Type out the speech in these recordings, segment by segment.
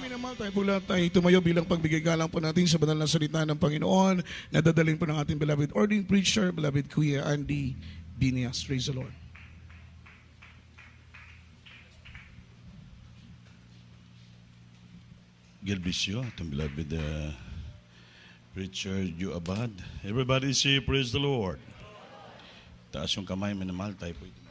minamahal, tayo po lahat ay tumayo bilang pagbigay galang po natin sa banal na salita ng Panginoon na dadalhin po ng ating beloved ordained preacher, beloved Kuya Andy Binias. Praise the Lord. God bless you, ating beloved preacher, Joe Abad. Everybody say, praise the Lord. Taas yung kamay, minamahal, tayo po ito.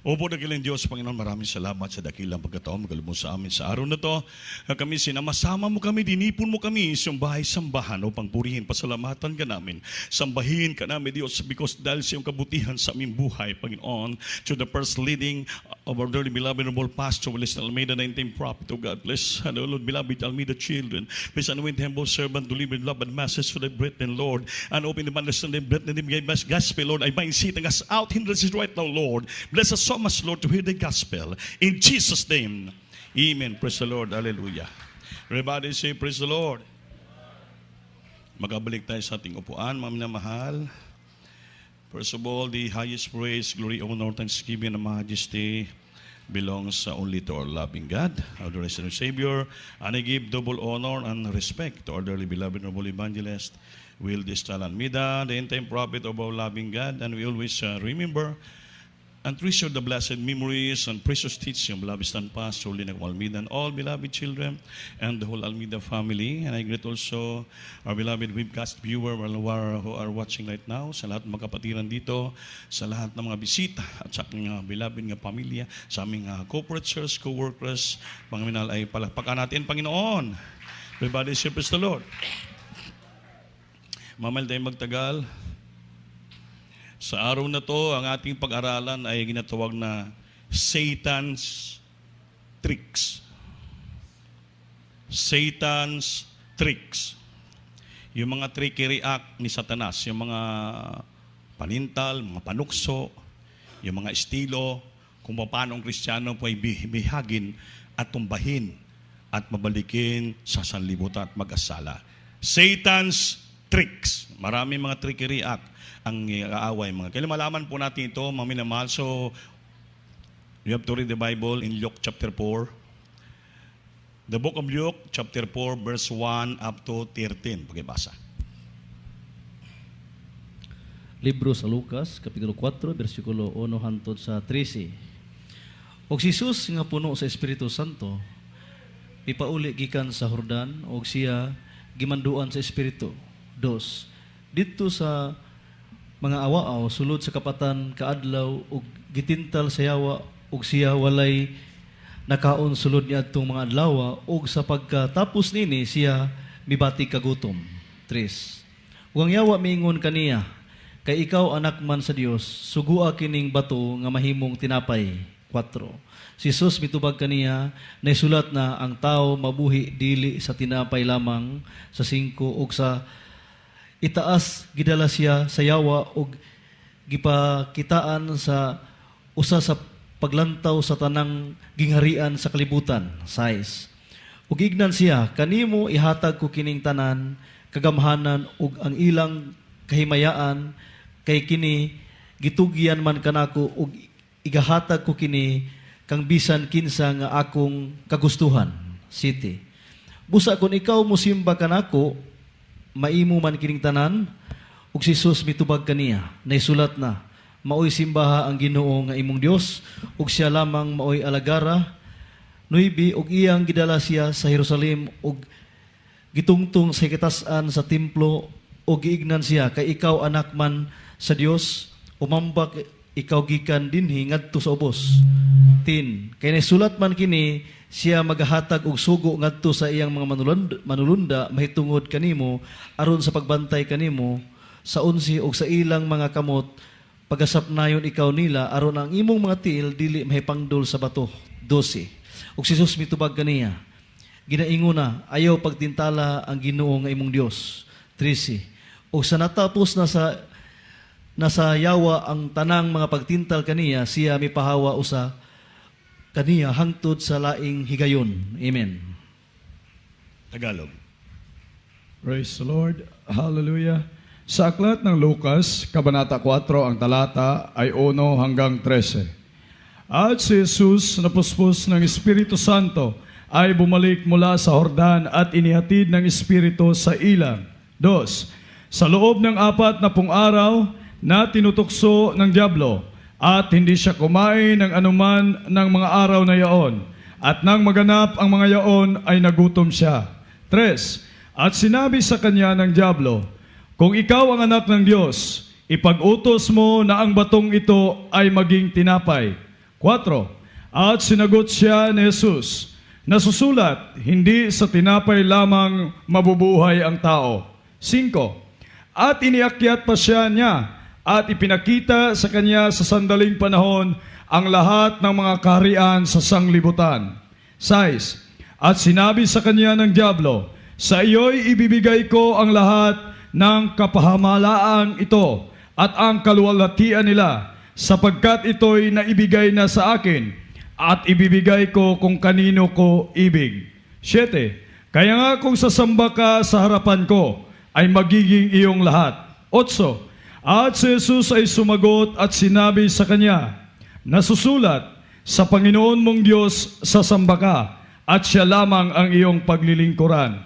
Opo, dakilang Diyos, Panginoon, maraming salamat sa dakilang pagkataon, magalubong sa amin sa araw na to. Kami sinamasama mo kami, dinipon mo kami sa bahay-sambahan upang purihin, pasalamatan ka namin. Sambahin ka namin, Diyos, because dahil sa iyong kabutihan sa aming buhay, Panginoon, to the first leading of our dearly beloved noble pastor, Willis Almeida, 19th prophet of God. Bless, and Lord, beloved Almeida children. Please anoint the humble servant to live in love and message for the brethren, Lord, and open the understanding brethren, the gospel, Lord. I bind Satan us out, hindrance is right now, Lord. Bless us so much, Lord, to hear the gospel. In Jesus' name, amen. Praise the Lord. Hallelujah. Everybody say, praise the Lord. Magabalik tayo sa ating upuan, mga minamahal. First of all, the highest praise, glory, honor, thanksgiving, and majesty belongs only to our loving God, our Lord and Savior. And I give double honor and respect to our dearly beloved noble evangelist, Will Distal Almeida, the end-time prophet of our loving God. And we always remember and treasure the blessed memories and precious teaching of beloved Stan Pastor Lina Almeida and all beloved children and the whole Almeida family. And I greet also our beloved webcast viewer who are watching right now, sa lahat ng mga kapatiran dito, sa lahat ng mga bisita at sa aking beloved nga pamilya, sa aming corporate church, co-workers, mga minal ay palakpakan natin, Panginoon. Everybody say, praise the Lord. Mamahal tayong magtagal. Sa araw na to, ang ating pag-aralan ay ginatawag na Satan's Tricks. Satan's Tricks. Yung mga trickery act ni Satanas, yung mga panintal, mga panukso, yung mga estilo, kung paano ang Kristiyano po ay bihagin at tumbahin at mabalikin sa sanlibutan at mag-asala. Satan's Tricks. Marami mga trickery act ang aaway mga. Kaya malaman po natin ito, mga minamahal. So, you have to read the Bible in Luke chapter 4. The book of Luke chapter 4 verse 1 up to 13. Pagibasa. Libro sa Lucas, kapitulo 4, versikulo 1 hangtod sa 13. Og si Jesus nga puno sa Espiritu Santo, ipauli gikan sa Jordan, og siya gimanduan sa Espiritu. 2. Dito sa mga awaaw, sulod sa kapatan kaadlaw, ug gitintal sa yawa, ug siya walay nakaon sulod niya atong mga adlaw, ug sa pagkatapos nini siya mibati kagutom. 3. Ug ang yawa miingon kaniya, kay ikaw anak man sa Dios, sugua kining bato nga mahimong tinapay. 4. Si Jesus mitubag kaniya, naisulat na ang tao mabuhi dili sa tinapay lamang, sa 5, ug sa itaas gidala siya sa yawa ug gipakitaan sa usa sa paglantaw sa tanang gingharian sa kalibutan. 6. Ug ignan siya, kanimo ihatag ko kining tanan, kagamhanan ug ang ilang kahimayaan, kay kini gitugyan man kanako ug igahatag ko kini kang bisan kinsa nga akong kagustuhan. 7. Busa kun ikaw mosimba kanako, maimo man kining tanan, ug si Jesus mitubag kaniya, naisulat na, maoy simbaha ang Ginoo nga imong Dios, ug siya lamang maoy alagara. 9. Ug iyang gidala siya sa Jerusalem, ug gitungtong sa kitasan sa templo, ug giignan siya, kay ikaw anak man sa Dios, umambak ikaw gikan dinhi ngadto sa ubos. 10. Kay naisulat man kini, siya magahatag og sugo ngadto sa iyang mga manulunda mahitungod kanimo aron sa pagbantay kanimo. Sa 11. Og sa ilang mga kamot pagasapnayon ikaw nila aron ang imong mga tiil dili mahipangdol sa bato. 12. Og si Jesus mitubag kaniya, ginaingon na ayaw pagtintala ang Ginoo nga imong Dios. 13. Og sa natapos na nasa yawa ang tanang mga pagtintal kaniya, siya mipahawa usa kaniya hangtod sa laing higayon. Amen. Tagalog. Praise the Lord. Hallelujah. Sa aklat ng Lucas, Kabanata 4, ang talata ay 1 hanggang 13. At si Jesus napuspos ng Espiritu Santo ay bumalik mula sa Hordan at inihatid ng Espiritu sa ilang. 2. Sa loob ng 40 araw na tinutukso ng dyablo at hindi siya kumain ng anuman ng mga araw na yaon. At nang maganap ang mga yaon ay nagutom siya. 3. At sinabi sa kanya ng dyablo, kung ikaw ang anak ng Diyos, ipag-utos mo na ang batong ito ay maging tinapay. 4. At sinagot siya ni Jesus, nasusulat, hindi sa tinapay lamang mabubuhay ang tao. 5. At iniakyat pa siya niya at ipinakita sa kanya sa sandaling panahon ang lahat ng mga kaharian sa sanglibutan. 6. At sinabi sa kanya ng dyablo, sa iyo'y ibibigay ko ang lahat ng kapahamalaang ito at ang kaluwalhatian nila, sapagkat ito'y naibigay na sa akin at ibibigay ko kung kanino ko ibig. 7. Kaya nga kung sasamba ka sa harapan ko, ay magiging iyong lahat. 8. At si Jesus ay sumagot at sinabi sa kanya, nasusulat, sa Panginoon mong Diyos sasamba ka, at siya lamang ang iyong paglilingkuran.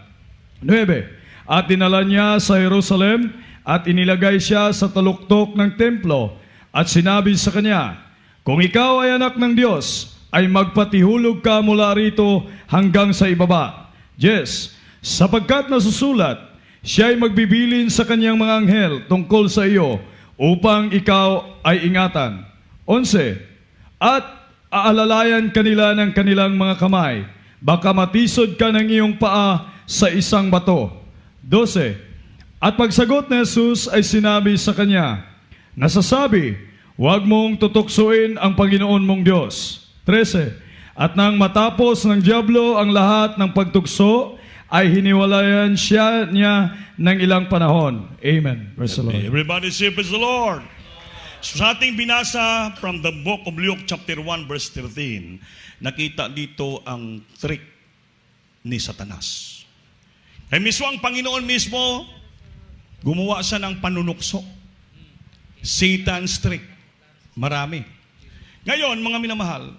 9. At dinala niya sa Jerusalem, at inilagay siya sa taluktok ng templo, at sinabi sa kanya, kung ikaw ay anak ng Diyos, ay magpatihulog ka mula rito hanggang sa ibaba. 10. Sapagkat nasusulat, siya ay magbibilin sa kanyang mga anghel tungkol sa iyo, upang ikaw ay ingatan. 11. At aalalayan kanila ng kanilang mga kamay, baka matisod ka ng iyong paa sa isang bato. 12. At pagsagot ni Jesus ay sinabi sa kanya, nasasabi, huwag mong tutuksuin ang Panginoon mong Diyos. 13. At nang matapos ng dyablo ang lahat ng pagtukso, ay hiniwalayan siya niya ng ilang panahon. Amen. Praise the Lord. Everybody say, praise the Lord. So, sa ating binasa from the book of Luke chapter 1 verse 13, nakita dito ang trick ni Satanas. Kaya mismo ang Panginoon mismo, gumawa siya ng panunukso. Satan's trick. Marami. Ngayon, mga minamahal,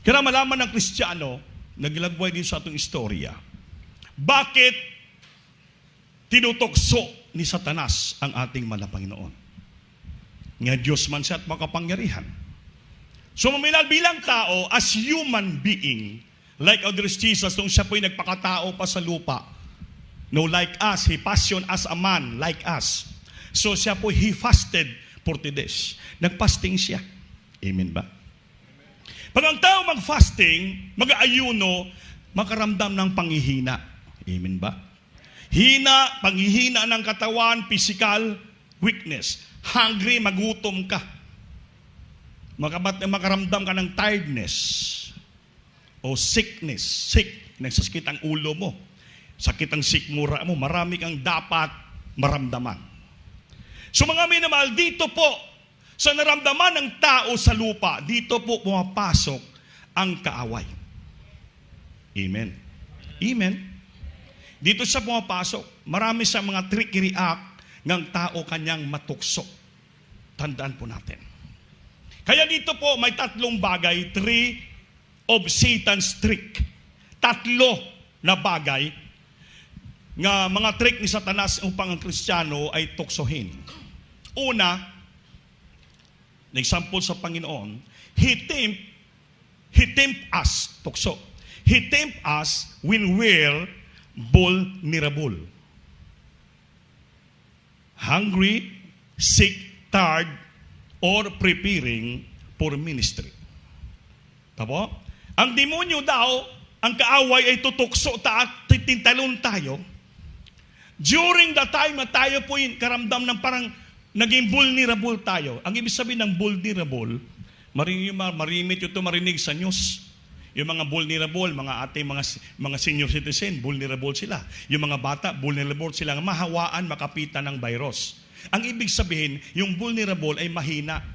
kaya malaman ng Kristiyano, naglagway din sa atong istorya, bakit tinutokso ni Satanas ang ating mahal na Panginoon? Nga Diyos man siya at makapangyarihan. So maminal bilang tao, as human being, like our Jesus, nung siya po'y nagpakatao pa sa lupa, no, like us, he fashioned as a man, like us. So siya po, he fasted 40 days. Nagfasting siya. Amen ba? Pag ang tao mag-fasting, mag-aayuno, makaramdam ng panghihina. Amen ba? Hina, panghihina ng katawan, physical weakness. Hungry, magutom ka. Makaramdam ka ng tiredness o sickness. Sick, nagsasakit ang ulo mo. Sakit ang sikmura mo. Marami kang dapat maramdaman. So mga minamahal, dito po, sa naramdaman ng tao sa lupa, dito po pumapasok ang kaaway. Amen. Amen. Dito siya pumapasok. Marami sa mga tricky react ng tao kanyang matukso. Tandaan po natin. Kaya dito po may tatlong bagay, 3 of Satan's trick. 3 na bagay nga mga trick ni Satanas upang ang Kristiyano ay tuksohin. Una, example sa Panginoon, He tempt us, tukso. He tempt us when we're vulnerable. Hungry, sick, tired, or preparing for ministry. Tabo? Ang demonyo daw, ang kaaway ay tutukso at titintalon tayo. During the time na tayo po yung karamdam ng parang naging vulnerable tayo. Ang ibig sabihin ng vulnerable, marimit ito marinig sa news. Yung mga vulnerable, mga ating mga senior citizen, vulnerable sila. Yung mga bata, vulnerable sila, mahawaan, makapitan ng virus. Ang ibig sabihin, yung vulnerable ay mahina.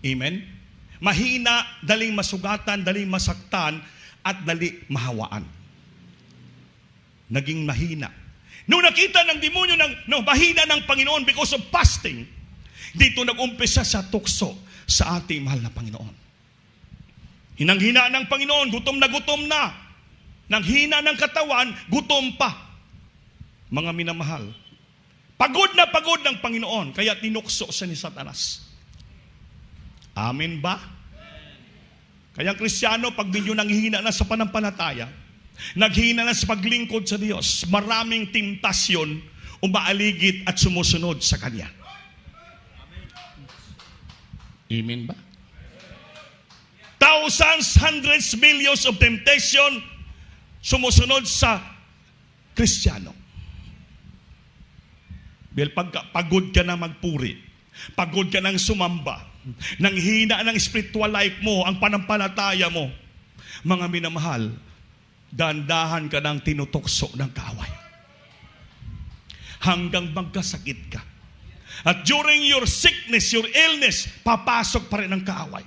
Amen? Mahina, daling masugatan, daling masaktan, at dali mahawaan. Naging mahina. Nung nakita ng demonyo mahina ng Panginoon because of fasting, dito nag-umpisa sa tukso sa ating mahal na Panginoon. Hinang-hina ng Panginoon, gutom na gutom na. Nang hina ng katawan, gutom pa. Mga minamahal, pagod na pagod ng Panginoon, kaya tinukso siya ni Satanas. Amen ba? Kaya ang Kristiyano, pag medyo nanghihina na sa panampalataya, naghihina na sa paglingkod sa Diyos, maraming temptasyon, umaaligid at sumusunod sa Kanya. Amen ba? Thousands, hundreds, millions of temptation sumusunod sa Kristiyano. Dahil pagod ka na magpuri, pagod ka nang sumamba, nang hina ng spiritual life mo, ang panampalataya mo, mga minamahal, dahan-dahan ka nang tinutokso ng kaaway. Hanggang magkasakit ka. At during your sickness, your illness, papasok pa rin ang kaaway.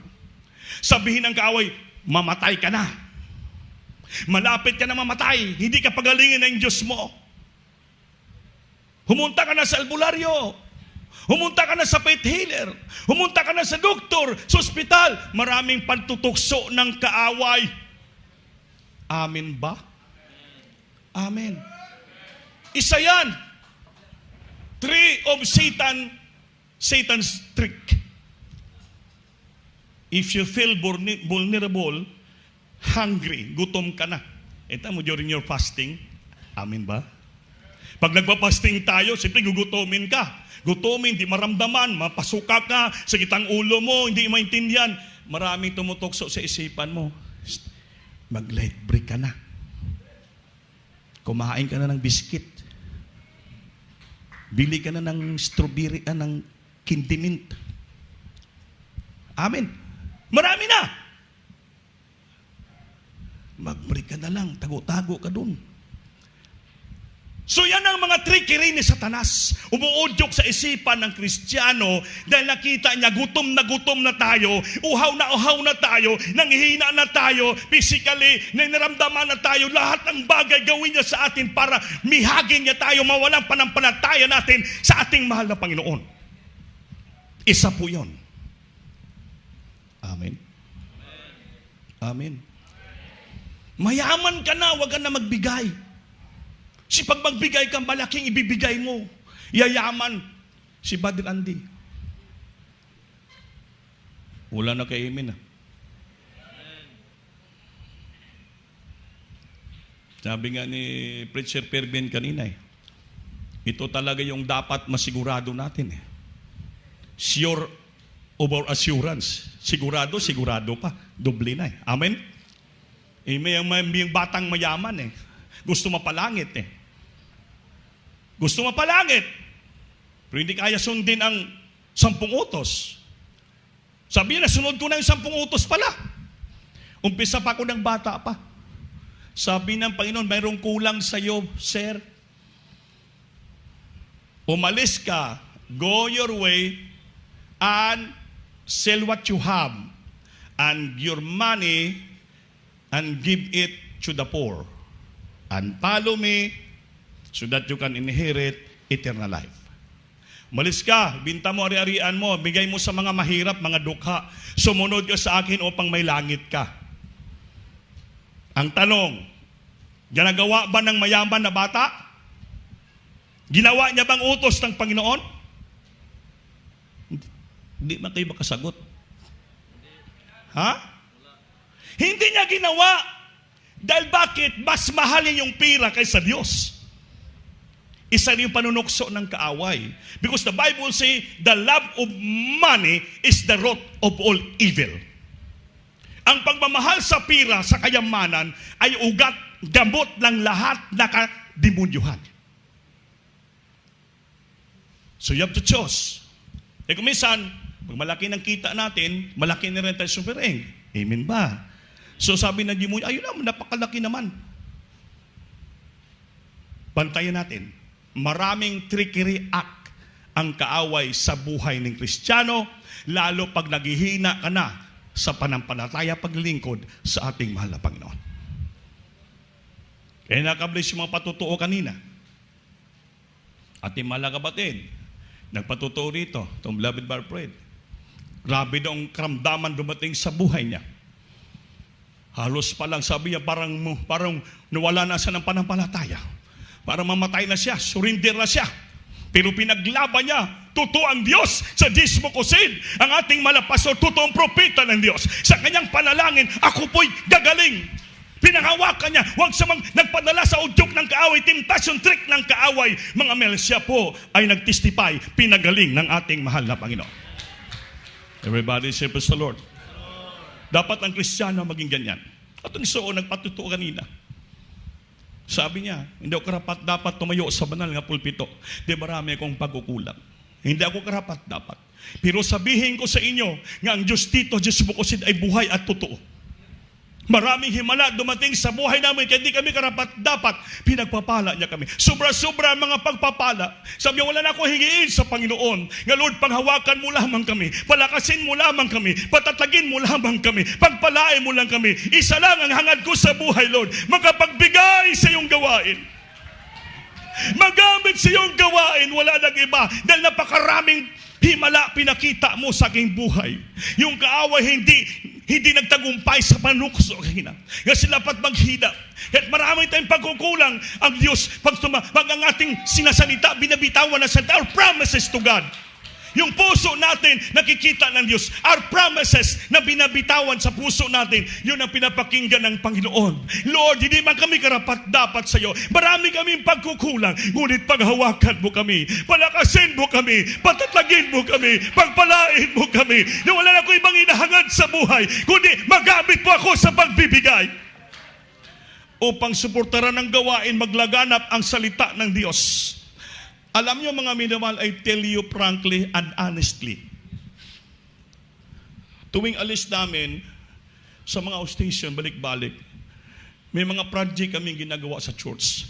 Sabihin ng kaaway, mamatay ka na. Malapit ka na mamatay. Hindi ka pagalingin ng Diyos mo. Humunta ka na sa albularyo. Humunta ka na sa faith healer. Humunta ka na sa doktor, sa ospital. Maraming pagtutukso ng kaaway. Amen ba? Amen. Isa yan. Three of Satan's trick. If you feel vulnerable, hungry, gutom ka na. Ito mo during your fasting. Amen ba? Pag nagpa-fasting tayo, siyempre gugutomin ka. Gutomin, di maramdaman, mapasuka ka, sakit ang ulo mo, hindi maintindihan. Maraming tumutokso sa isipan mo. Mag-light break ka na. Kumain ka na ng biskit. Bili ka na ng strawberry, ng candy mint. Amen. Marami na. Mag-break ka na lang, tago-tago ka dun. So yan ang mga trickery ni Satanas. Umuudyok sa isipan ng Kristiyano dahil nakita niya gutom na tayo, uhaw na tayo, nanghihina na tayo, physically, naramdaman na tayo, lahat ng bagay gawin niya sa atin para mihagin niya tayo, mawalang panampalataya natin sa ating mahal na Panginoon. Isa po yun. Amen. Amen. Mayaman ka na, huwag ka na magbigay. Si pag magbigay ka, malaking ibibigay mo. Yayaman. Si Brother Andy. Wala na kay Amen. Sabi nga ni Preacher Perben kanina, ito talaga yung dapat masigurado natin. Sure over assurance. Sigurado pa. Doble na. Amen? May batang mayaman gusto mapalangit Gusto mapalangit. Pero hindi kaya sundin ang 10 utos. Sabi niya, sunod ko na yung 10 utos pala. Umpisa pa ako ng bata pa. Sabi ng Panginoon, mayroong kulang sa iyo, sir. Umalis ka, go your way, and sell what you have, and your money, and give it to the poor. And follow me, so that you can inherit eternal life. Umalis ka, binta mo ari-arian mo, bigay mo sa mga mahirap, mga dukha. Sumunod ka sa akin upang may langit ka. Ang tanong, ginagawa ba ng mayaman na bata? Ginawa niya bang utos ng Panginoon? Hindi man kayo makasagot. Ha? Hindi niya ginawa. Dahil bakit? Mas mahal niya yung pira kaysa Diyos. Isa rin yung panunukso ng kaaway. Because the Bible say, the love of money is the root of all evil. Ang pagmamahal sa pira, sa kayamanan, ay ugat, gamot ng lahat na kadimunyuhan. So you have to choose. Kung minsan, pag malaki ng kita natin, malaki na rin tayo sumiring. Amen ba? So sabi ng demonyo, ayun naman, napakalaki naman. Bantayan natin. Maraming trickery act ang kaaway sa buhay ng Kristiyano, lalo pag naghihina ka na sa panampalataya paglingkod sa ating mahal na Panginoon. Kaya nakablis yung mga patutuo kanina. Ating mahal na kapatid, nagpatutuo rito, itong beloved Barfred. Grabe daw ang karamdaman dumating sa buhay niya. Halos pa lang sabi niya, parang nawala na siya ng panampalataya. Parang mamatay na siya, surrender na siya. Pero pinaglaban niya, totoo ang Diyos sa Dismo Kusid. Ang ating malapastor, totoong propeta ng Diyos. Sa kanyang panalangin, ako po'y gagaling. Pinangawakan niya, huwag sa nagpadala sa udyok ng kaaway, temptation trick ng kaaway. Mga mel, siya po ay nagtestify, pinagaling ng ating mahal na Panginoon. Everybody say, praise the Lord. Dapat ang Kristiyano maging ganyan. At ang Iso, nagpatutuo kanina. Sabi niya, hindi ako karapat dapat tumayo sa banal nga pulpito. Di marami akong pagkukulang. Hindi ako karapat dapat. Pero sabihin ko sa inyo, nga ang Diyos dito, Diyos Bukosid ay buhay at totoo. Maraming himala dumating sa buhay namin, kaya hindi kami karapat dapat, pinagpapala niya kami. Sobra-sobra mga pagpapala. Sabi niya, wala na akong hingiin sa Panginoon. Nga Lord, panghawakan mo lamang kami, palakasin mo lamang kami, patatagin mo lamang kami, pagpalain mo lang kami. Isa lang ang hangad ko sa buhay, Lord, makapagbigay sa iyong gawain. Magamit sa iyong gawain, wala nang iba. Dahil napakaraming himala pinakita mo sa aking buhay. Yung kaaway hindi nagtagumpay sa panukso kanina. Kasi dapat maghina. At marami tayong pagkukulang. Ang Diyos, pag ang ating sinasalita, binabitawan na salita, our promises to God. Yung puso natin, nakikita ng Diyos. Our promises na binabitawan sa puso natin, yun ang pinapakinggan ng Panginoon. Lord, hindi man kami karapat dapat sa iyo. Marami kaming pagkukulang. Ngunit paghawakan mo kami, palakasin mo kami, patatagin mo kami, pagpalain mo kami. Na wala na ko ibang inahangad sa buhay, kundi magamit mo ako sa pagbibigay. Upang suportaran ng gawain, maglaganap ang salita ng Diyos. Alam niyo mga minamahal, I tell you frankly and honestly, tuwing alis namin sa mga outstation, balik-balik, may mga project kaming ginagawa sa church.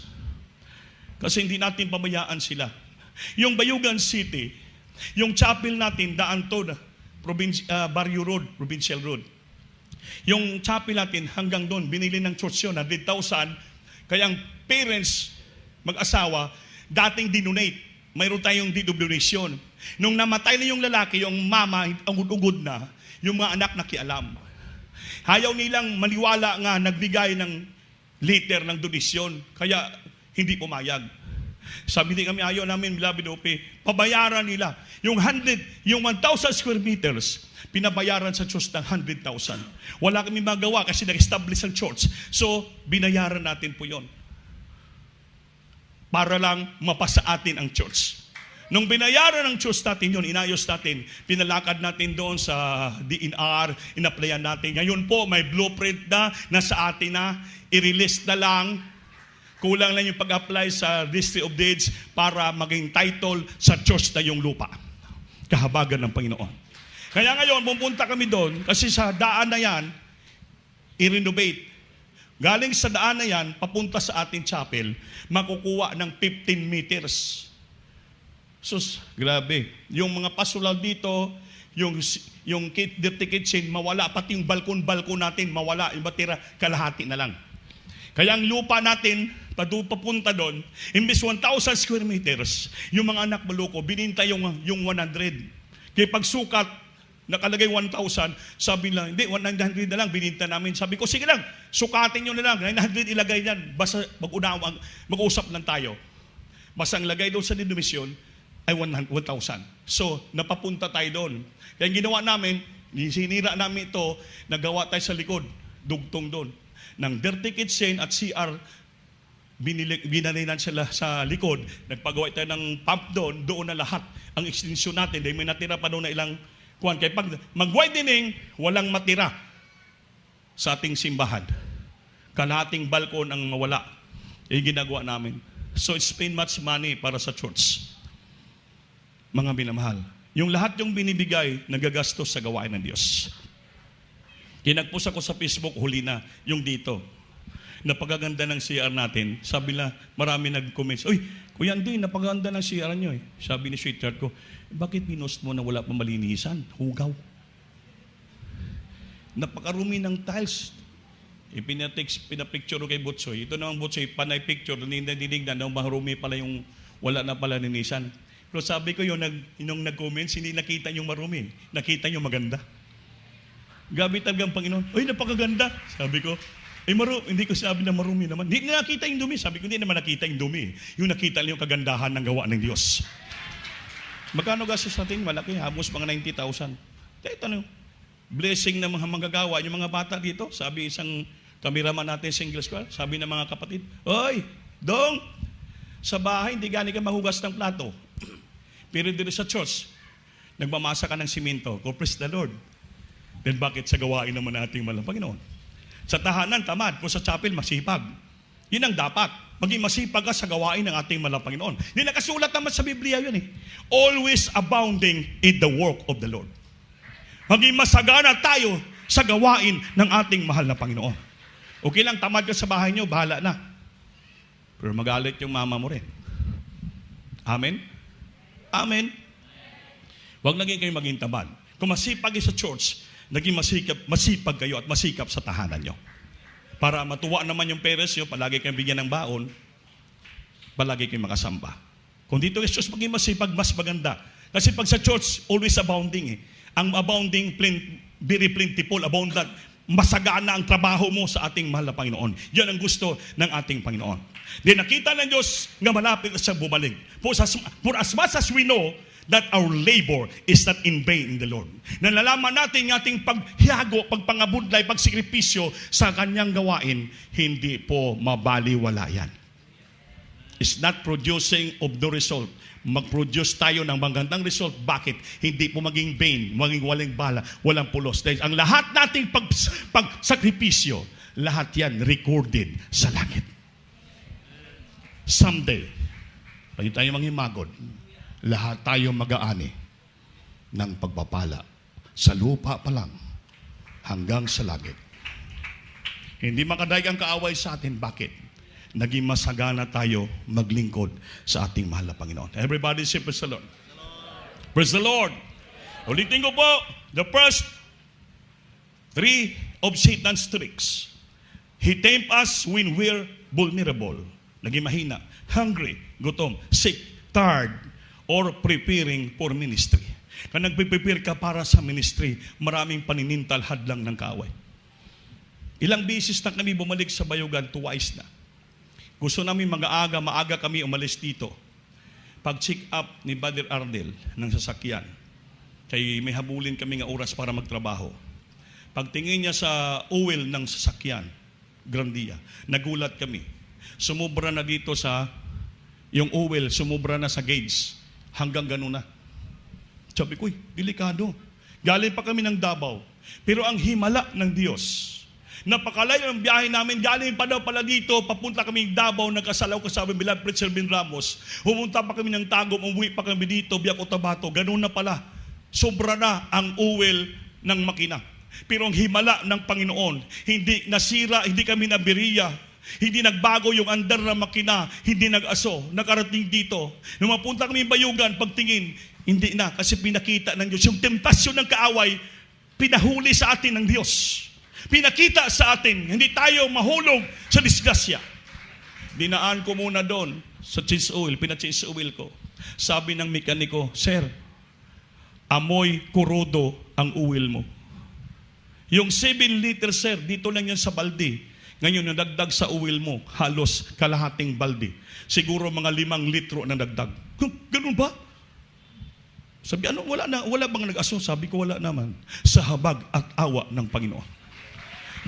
Kasi hindi natin pabayaan sila. Yung Bayugan City, yung chapel natin, daan to, Barrio Road, Provincial Road. Yung chapel natin, hanggang doon, binili ng church yun, 100,000. Kaya ang parents, mag-asawa, dating dinonate. Mayroon tayong donation. Nung namatay na yung lalaki, yung mama, ang ugod na, yung mga anak nakialam. Ayaw nilang maniwala nga nagbigay ng liter ng donasyon. Kaya hindi pumayag. Sabi din kami, ayaw namin, beloved OP, pabayaran nila. Yung 1,000 square meters, pinabayaran sa church ng 100,000. Wala kami magawa kasi nag-establish ang church. So, binayaran natin po yon. Para lang mapasa atin ang church. Nung binayaran ng church natin yun, inayos natin, pinalakad natin doon sa DNR, inaplayan natin. Ngayon po, may blueprint na, nasa atin na, i-release na lang, kulang lang yung pag-apply sa Registry of Deeds para maging title sa church na yung lupa. Kahabagan ng Panginoon. Kaya ngayon, pupunta kami doon, kasi sa daan na yan, i-renovate. Galing sa daan na yan, papunta sa ating chapel, makukuha ng 15 meters. Sus, grabe. Yung mga pasulal dito, yung dirty kitchen, mawala. Pati yung balkon-balkon natin, mawala. Yung batira, kalahati na lang. Kaya ang lupa natin, papunta doon, imbis 1,000 square meters, yung mga anak maluko, bininta yung 100. Kaya pagsukat, nakalagay 1,000, sabi lang, hindi, 100 na lang, bininta namin. Sabi ko, sige lang, sukatin nyo na lang, 900 ilagay yan, basta mag-usap lang tayo. Basta ang lagay doon sa denominasyon ay 1,000. So, napapunta tayo doon. Kaya ang ginawa namin, sinira namin ito, nagawa tayo sa likod, dugtong doon. Ng dirty kitchen at CR, binalinan sila sa likod, nagpagawa tayo ng pump doon na lahat. Ang extension natin, dahil may natira pa doon na ilang kaya pag mag-widening, walang matira sa ating simbahan. Kalahating balkon ang mawala. Yung ginagawa namin. So it's spend much money para sa church. Mga minamahal. Yung lahat yung binibigay, nagagastos sa gawain ng Diyos. Kinagpost ako sa Facebook, huli na, yung dito. Napagaganda ng CR natin. Sabi na, marami nag-comments, uy, Kuya Andy, napaganda ng CR nyo eh. Sabi ni sweetheart ko, bakit pinost mo na wala pang malinisan? Hugaw. Napakarumi ng tiles. Pinapicture kay Butsoy. Ito naman Butsoy, panay picture, dinignan, marumi pala yung wala na pala linisan. Pero sabi ko yung nag-comments, hindi nakita yung marumi. Nakita yung maganda. Gabi talagang Panginoon. Ay, napakaganda. Sabi ko, hindi ko sabi na marumi naman. Hindi na nakita yung dumi. Sabi ko, hindi naman nakita yung dumi. Yung nakita lang yung kagandahan ng gawa ng Diyos. Magkano gastos natin? Malaki. Hamos mga 90,000. Kaya tanong, blessing ng mga manggagawa, yung mga bata dito. Sabi isang kameraman natin sa English School, sabi ng mga kapatid, Oy, Dong, sa bahay, hindi gani ka mahugas ng plato. Pero dito sa church, nagmamasa ka ng simento. Go, praise the Lord. Then bakit sa gawain naman nating malang Panginoon? Sa tahanan, tamad. Kung sa chapel, masipag. Yun ang dapat. Maging masipag ka sa gawain ng ating malang Panginoon. Hindi nakasulat naman sa Biblia yun eh. Always abounding in the work of the Lord. Maging masagana tayo sa gawain ng ating mahal na Panginoon. Okay lang, tamad ka sa bahay nyo, bahala na. Pero magalit yung mama mo rin. Amen? Amen? Huwag naging kayo maging tamad. Kung masipag kayo sa church, naging masipag kayo at masikap sa tahanan nyo. Para matuwa naman yung parents nyo, palagi kayong bigyan ng baon, palagi kayong makasamba. Kung dito sa church maging masipag, mas maganda. Kasi pag sa church, always abounding eh. Ang abounding, very plentiful, abundant, masagana ang trabaho mo sa ating mahal na Panginoon. Yan ang gusto ng ating Panginoon. Di nakita ng Diyos nga malapit na siya bumalik. For as much as we know that our labor is not in vain in the Lord. Nalalaman natin yung ating paghihago, pagpangabudlay, pagsikripisyo sa kanyang gawain, hindi po mabaliwala yan. It's not producing of no result. Mag-produce tayo ng magandang result. Bakit? Hindi po maging vain, maging walang bala, walang pulos. Dahil ang lahat nating pagsakripisyo, lahat yan recorded sa langit. Someday, pag tayo manghimagod, lahat tayo mag-aani ng pagpapala sa lupa pa lang hanggang sa langit. Hindi makadaig ang kaaway sa atin. Bakit? Naging masagana tayo maglingkod sa ating mahal na Panginoon. Everybody say, praise the Lord. Praise the Lord. Ulitin ko po, the first 3 of Satan's tricks. He tempts us when we're vulnerable. Naging mahina, hungry, gutom, sick, tired, or preparing for ministry. Kung nagpe-prepare ka para sa ministry, maraming paninintal hadlang ng kaaway. Ilang bisis na kami bumalik sa Bayugan, twice na. Gusto namin maaga kami umalis dito. Pag-check up ni Brother Ardel ng sasakyan, kaya may habulin kami ng oras para magtrabaho. Pagtingin niya sa oil ng sasakyan, Grandia, nagulat kami. Sumubra na dito sa, yung oil, sumubra na sa gauge. Hanggang gano'n na. Sabi ko, delikado. Galing pa kami ng Davao. Pero ang himala ng Diyos, napakalayo ang biyahe namin, galing pa daw pala dito, papunta kami ng Davao, nagkasalaw kasama bilang Preacher Ben Ramos. Pumunta pa kami ng Tagum, umuwi pa kami dito, Biak Cotabato. Gano'n na pala. Sobra na ang oil ng makina. Pero ang himala ng Panginoon, hindi nasira, hindi kami nabiriya. Hindi nagbago yung andar na makina, hindi nag-aso, nakarating dito. Nung mapunta kami Bayugan, pagtingin, hindi na, kasi pinakita ng Diyos. Yung temptasyon ng kaaway, pinahuli sa atin ng Diyos. Pinakita sa atin, hindi tayo mahulog sa disgrasya. Dinaan ko muna doon sa cheese oil, pina-cheese oil ko. Sabi ng mekaniko, Sir, amoy kurodo ang oil mo. Yung 7 liters, sir, dito lang yan sa balde. Ngayon, nadagdag sa oil mo, halos kalahating balde. Siguro mga 5 litro na dagdag. Ganun ba? Sabi, wala bang nag-aso? Sabi ko, wala naman. Sa habag at awa ng Panginoon.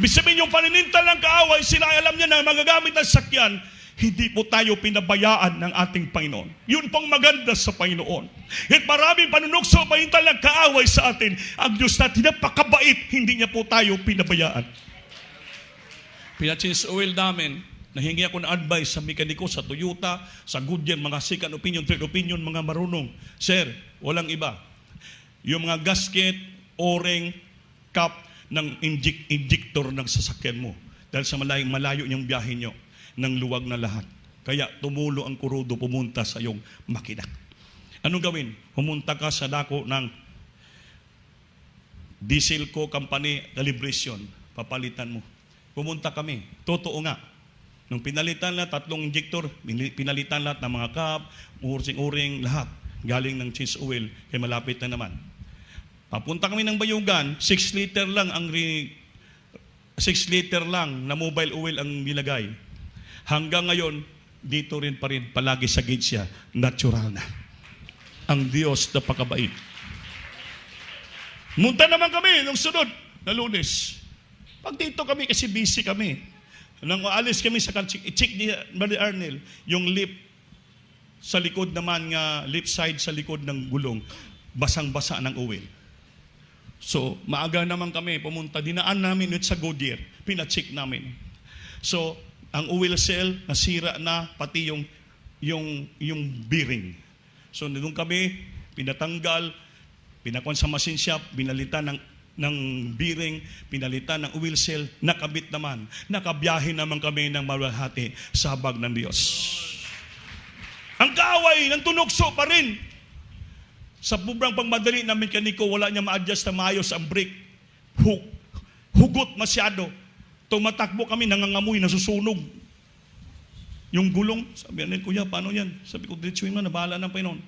Sabihin yung paninintal ng kaaway, sila alam niya na magagamit ng sakyan, hindi po tayo pinabayaan ng ating Panginoon. Yun pong maganda sa Panginoon. At maraming panunukso, panintal ng kaaway sa atin. Ang Diyos natin, napakabait, hindi niya po tayo pinabayaan. Pina-change oil namin, nahingi ako ng advice sa mekaniko, sa Toyota, sa Goodyear, mga second opinion, third opinion, mga marunong. Sir, walang iba. Yung mga gasket, o-ring, cap ng injector ng sasakyan mo. Dahil sa malayo niyang biyahe nyo, ng luwag na lahat. Kaya tumulo ang kurudo, pumunta sa iyong makina. Anong gawin? Pumunta ka sa dako ng diesel co company calibration. Papalitan mo. Pumunta kami. Totoo nga. Nung pinalitan lahat, 3 injector, pinalitan lahat ng mga cap, uring-uring, lahat. Galing ng cheese oil, kaya malapit na naman. Papunta kami ng Bayugan, 6 liter lang 6 liter lang na mobile oil ang nilagay. Hanggang ngayon, dito rin pa rin, palagi sa gate siya, natural na. Ang Diyos na pakabait. Munta naman kami nung sunod na Lunes. Pag dito kami, kasi busy kami. Nang alis kami sa check ni Brother Arnel, yung lip sa likod naman nga, lip side sa likod ng gulong, basang-basa ng oil. So, maaga naman kami pumunta. Dinaan namin ulit sa Goodyear. Pina-check namin. So, ang oil cell, nasira na, pati yung bearing. So, nung kami, pinatanggal, pinakon sa machine shop, binalitan ng bearing, pinalitan ng oil cell, nakabit naman. Nakabiyahe naman kami ng Malwalhati sa habag ng Diyos. Ang kaaway ng tunokso pa rin. Sa bubrang pagmadali ng mekaniko, wala niya ma-adjust na maayos ang brake. Hugot masyado. Tumatakbo kami, nangangamoy, nasusunog. Yung gulong, sabi namin, Kuya, paano yan? Sabi ko, diretsuin mo, nabahala ng Panginoon.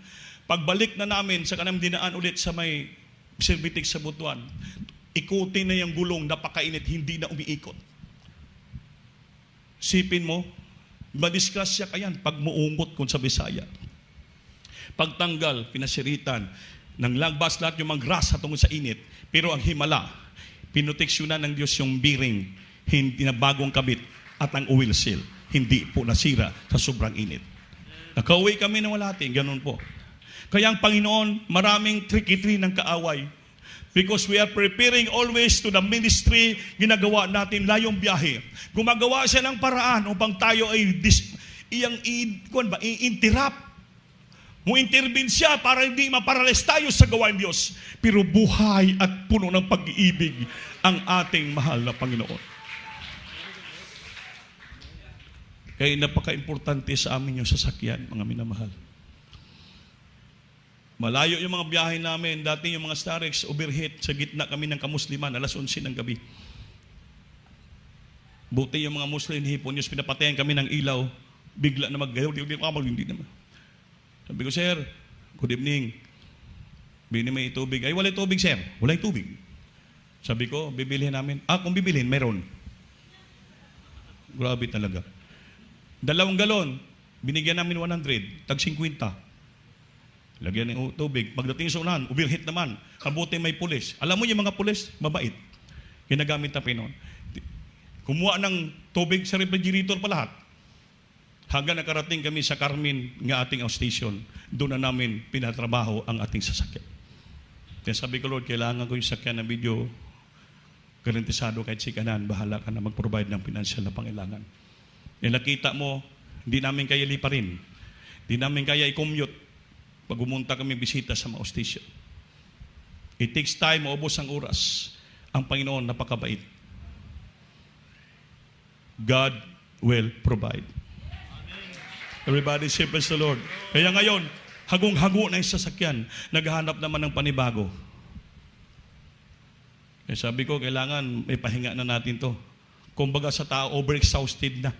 Pagbalik na namin, sa kanang dinaan ulit sa may Silvitic sa Butuan, ikutin na yung gulong, napakainit, hindi na umiikot. Sipin mo, madisgrasya ka yan pag muungot kung sa Bisaya. Pagtanggal, pinasiritan, ng lagbas lahat yung mga grasa tungkol sa init. Pero ang himala, pinuteksyonan ng Diyos yung bearing, hindi na bagong kabit, at ang oil seal, hindi po nasira sa sobrang init. Nakauwi kami ng Malati, ganun po. Kaya ang Panginoon, maraming tricky ng kaaway. Because we are preparing always to the ministry, ginagawa natin layong biyahe. Gumagawa siya ng paraan upang tayo ay i-interrupt. Mu-intervene siya para hindi maparalis tayo sa gawain Diyos. Pero buhay at puno ng pag-iibig ang ating mahal na Panginoon. Kaya napaka-importante sa amin yung sasakyan, mga minamahal. Malayo yung mga biyahe namin. Dati yung mga Starex, overheat, sa gitna kami ng kamusliman, alas 11 ng gabi. Buti yung mga Muslim, hipon yung pinapatayan kami ng ilaw, bigla na mag-gayaw, hindi naman. Sabi ko, Sir, good evening. Bini may tubig. Ay, wala tubig, Sir. Wala tubig. Sabi ko, bibilihin namin. Kung bibilihin, meron. Grabe talaga. 2 galon, binigyan namin 100, tag 50. Lagyan ng tubig. Pagdating sa unahan, overheat naman. Kabuti may pulis. Alam mo yung mga pulis, mabait. Ginagamit na Pinoon. Kumuha ng tubig sa refrigerator pa lahat. Hanggang nakarating kami sa Carmen nga ating outstation, doon na namin pinatrabaho ang ating sasakyan. Kaya sabi ko, Lord, kailangan ko yung sakyan na medyo garantisado kahit si Kanan, bahala ka na mag-provide ng financial na pangailangan. E nakita mo, hindi namin kaya liparin. Hindi namin kaya i-commute pag umunta kami bisita sa mga outstation. It takes time, maubos ang oras. Ang Panginoon, napakabait. God will provide. Everybody say, praise the Lord. Kaya ngayon, hagong-hago na yung sasakyan. Naghahanap naman ng panibago. Kaya sabi ko, kailangan may pahinga na natin to. Kumbaga sa tao, overexhausted na.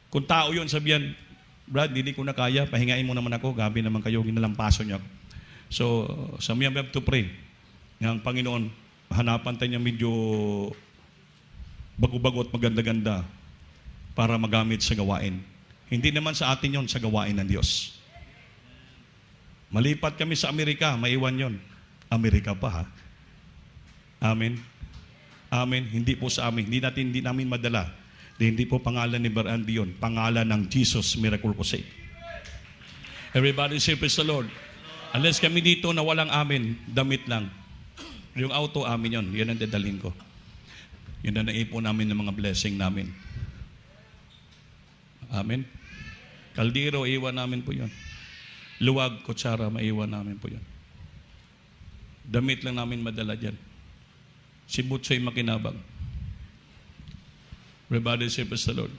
Kung tao yun, sabihan, Brad, hindi ko na kaya, pahingain mo naman ako, gabi naman kayo, ginalampaso niyo ako. So, sa we have to pray. Ng Panginoon, hanapan tayo niya medyo bago-bago at maganda-ganda para magamit sa gawain. Hindi naman sa atin yon, sa gawain ng Diyos. Malipat kami sa Amerika, maiwan yon. Amerika pa, ha? Amen. Amen. Hindi po sa amin. Hindi namin madala. Hindi po pangalan ni Brother Andy yun. Pangalan ng Jesus Miracle Crusade. Everybody say, praise the Lord. Unless kami dito na walang amin, damit lang. Yung auto, amin yon. Yan ang dadalhin ko. Yan ang naipon namin ng mga blessing namin. Amen. Kaldero, iwan namin po yun. Luwag, kutsara, maiwan namin po yun. Damit lang namin madala dyan. Si Butsoy makinabang. Everybody say, praise the Lord.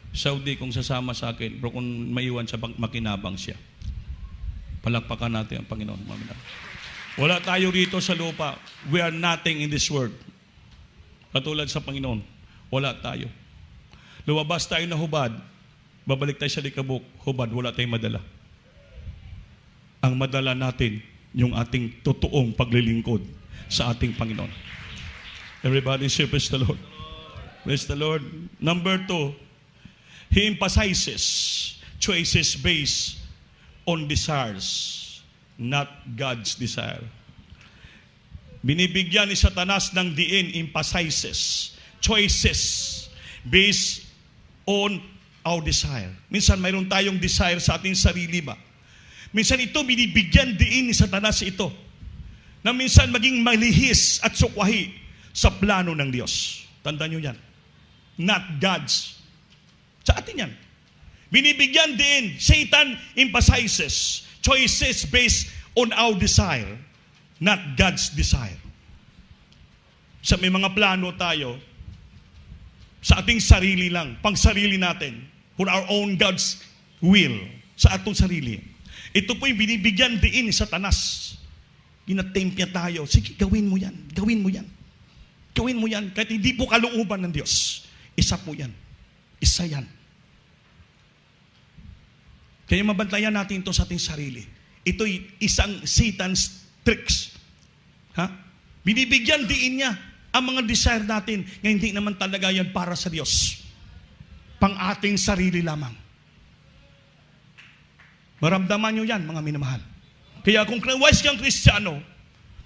Saudi, kung sasama sa akin, pero kung maiwan siya, makinabang siya. Palakpakan natin ang Panginoon. Wala tayo rito sa lupa. We are nothing in this world. Katulad sa Panginoon, wala tayo. Lumabas tayo na hubad, babalik tayo sa likabok, hubad, wala tayong madala. Ang madala natin, yung ating totoong paglilingkod sa ating Panginoon. Everybody say, praise the Lord. Praise the Lord. Number 2, he emphasizes choices based on desires, not God's desire. Binibigyan ni Satanas ng diin, emphasizes choices based on our desire. Minsan mayroon tayong desire sa ating sarili ba? Minsan ito binibigyan diin ni Satanas ito, na minsan maging malihis at sukwahi sa plano ng Diyos. Tandaan nyo yan. Not God's. Sa atin yan. Binibigyan din, Satan emphasizes choices based on our desire, not God's desire. Sa may mga plano tayo, sa ating sarili lang, pang sarili natin, for our own God's will, sa atong sarili. Ito po yung binibigyan din ni Satanas. Ginatempt niya tayo, sige, gawin mo yan, gawin mo yan. Gawin mo yan, kahit hindi po kalooban ng Diyos. Isa po yan. Isa yan. Kaya mabantayan natin ito sa ating sarili. Ito'y isang Satan's tricks. Ha? Binibigyan diin niya ang mga desire natin, ngayon hindi naman talaga yan para sa Diyos. Pang ating sarili lamang. Maramdaman nyo yan, mga minamahal. Kaya kung wise kang Kristiyano,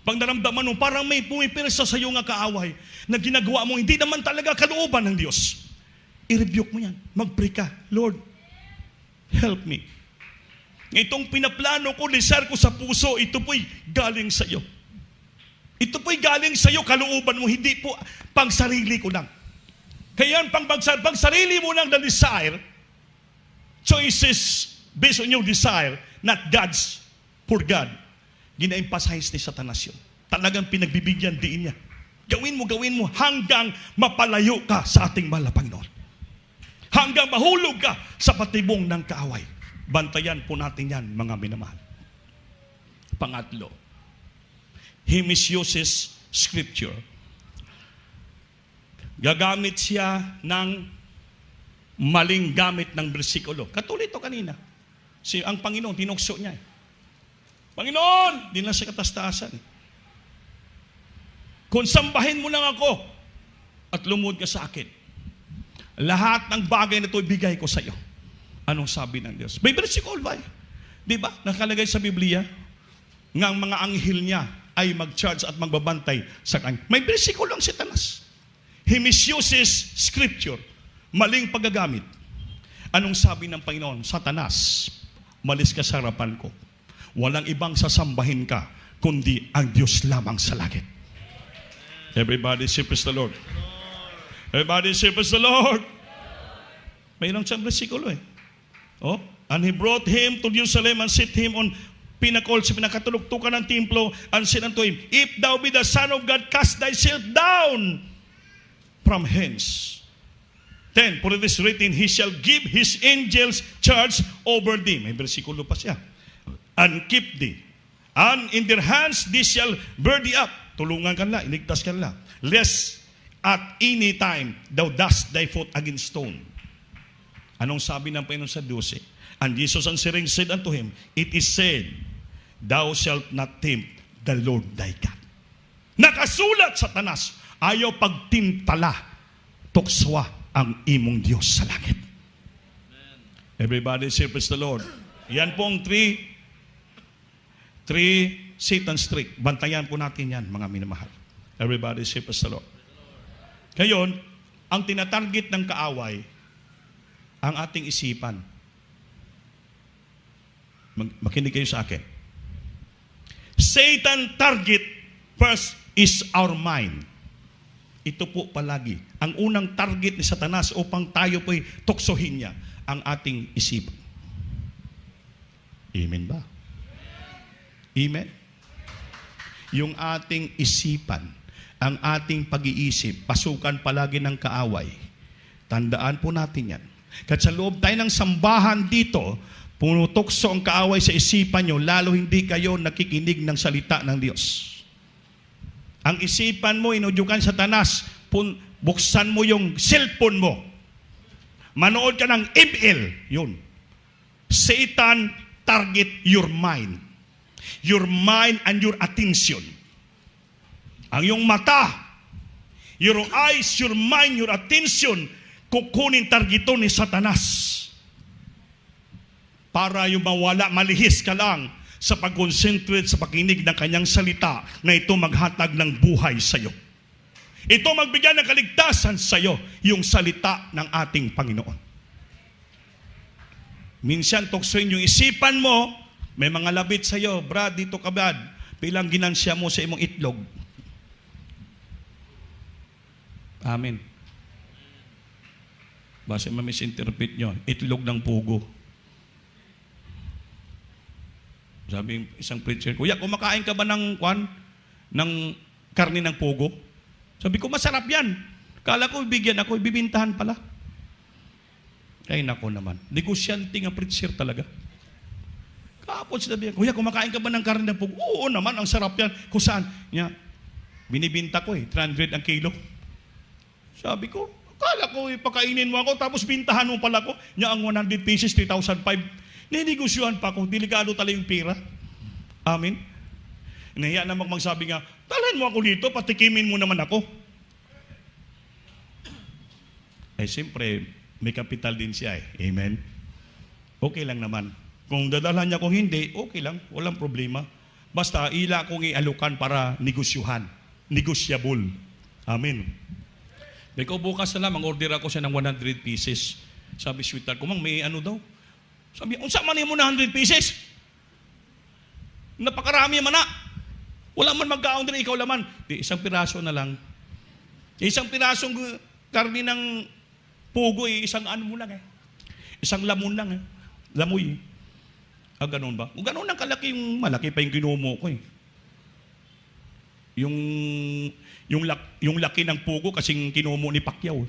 pag naramdaman mo, parang may pumipirsa sa iyo nga kaaway na ginagawa mo, hindi naman talaga kalooban ng Diyos. I-rebuke mo yan. Mag-pray ka, Lord, help me. Itong pinaplano ko, desire ko sa puso, ito po'y galing sa iyo. Ito po'y galing sa iyo, kalooban mo, hindi po pang sarili ko lang. Kaya pang sarili mo lang na desire, choices based on your desire, not God's, for God. Gina-emphasize ni Satanas yun. Talagang pinagbibigyan diin niya. Gawin mo hanggang mapalayo ka sa ating mahal na Panginoon. Hanggang mahulog ka sa patibong ng kaaway. Bantayan po natin yan, mga minamahal. Pangatlo, he misuses Scripture. Gagamit siya ng maling gamit ng bersikulo. Katulad ito kanina. Ang Panginoon, tinukso niya. Panginoon, di na sa katastasan. Kung sambahin mo lang ako at lumod ka sa akin, lahat ng bagay na ito ibigay ko sa iyo. Anong sabi ng Diyos? May bersikulo ba? Di ba? Nakalagay sa Biblia, nga ang mga anghel niya ay mag-charge at magbabantay sa kanya. May bersikulo ang Satanas. He misuses Scripture. Maling paggagamit. Anong sabi ng Panginoon? Satanas, malis ka sa harapan ko. Walang ibang sasambahin ka, kundi ang Diyos lamang sa langit. Everybody say, praise the Lord. Everybody say, praise the Lord. Mayroong siyang bersikulo eh. Oh, and he brought him to Jerusalem and set him on pinnacle, sa pinakatulugtukan ng templo, and said unto him, if thou be the Son of God, cast thyself down from hence. 10, for it is written, he shall give his angels charge over thee. May bersikulo pa siya. And keep thee. And in their hands they shall bear thee up. Tulungan ka nila, iligtas ka nila. Lest at any time thou dust thy foot against stone. Anong sabi ng Panginoon sa 12? And Jesus answering said unto him, it is said, thou shalt not tempt the Lord thy God. Nakasulat, Satanas, ayaw pagtimtala, tukswa ang imong Diyos sa langit. Everybody say, praise the Lord. Yan pong three Satan's trick. Bantayan po natin yan, mga minamahal. Everybody say, praise the Lord. Ngayon, ang tinatarget ng kaaway, ang ating isipan. Makinig kayo sa akin. Satan target first is our mind. Ito po palagi. Ang unang target ni Satanas upang tayo po'y tuksohin niya, ang ating isipan. Amen ba? Amen? Yung ating isipan, ang ating pag-iisip, pasukan palagi ng kaaway. Tandaan po natin yan. Kasi sa loob tayo ng sambahan dito, punutokso ang kaaway sa isipan nyo, lalo hindi kayo nakikinig ng salita ng Diyos. Ang isipan mo, inudyukan sa Satanas, buksan mo yung cellphone mo. Manood ka ng email. Yun. Satan target your mind. Your mind and your attention. Ang iyong mata, your eyes, your mind, your attention, kukunin targeto ni Satanas. Para yung mawala, malihis ka lang sa pag-concentrate sa pakinig ng kanyang salita na ito maghatag ng buhay sa iyo. Ito magbigay ng kaligtasan sa iyo, yung salita ng ating Panginoon. Minsan, tuksoin yung isipan mo, may mga labit sa iyo, Brad, dito ka Brad, bilang ginansya mo sa imong itlog. Amen. Basta ma-misinterpret nyo, itlog ng pugo. Sabi isang preacher, Kuya, kumakain ka ba ng karne ng pugo? Sabi ko, masarap yan. Kala ko, bigyan ako, ibibintahan pala. Ay, nako naman. Negosyante nga preacher talaga. Kapon sinabi, Kuya, kumakain ka ba ng karne ng pugo? Oo naman, ang sarap yan. Kung saan? Niya, binibinta ko 300 ang kilo. Sabi ko, kala ko ipakainin mo ako, tapos bintahan mo pala ko. Niya, ang 100 pieces, 3,500. Ninegosyohan pa ako, delikado talaga yung pera. Amen. Nahiya na magsabi nga, talhan mo ako dito, patikimin mo naman ako. Eh, siyempre, may kapital din siya eh. Amen. Okay lang naman. Kung dadalhan niya kung hindi, okay lang, walang problema. Basta, ila kong ialukan para negosyuhan. Negosyable. Amen. Beko bukas na lang, order ako siya ng 100 pieces. Sabi, sweetheart ko, may ano daw? Sabi, unsa man mo na 100 pieces? Napakarami man na. Wala man magkaon din, ikaw laman. Di, isang piraso na lang. Isang pirasong karni ng pugo, isang ano mo lang eh. Isang lamon lang eh. Lamoy. Ah, ganun ba? Kung ganun ang kalaki, yung malaki pa yung ginumo ko eh. Yung laki ng pugo kasing kinumo ni Pacquiao.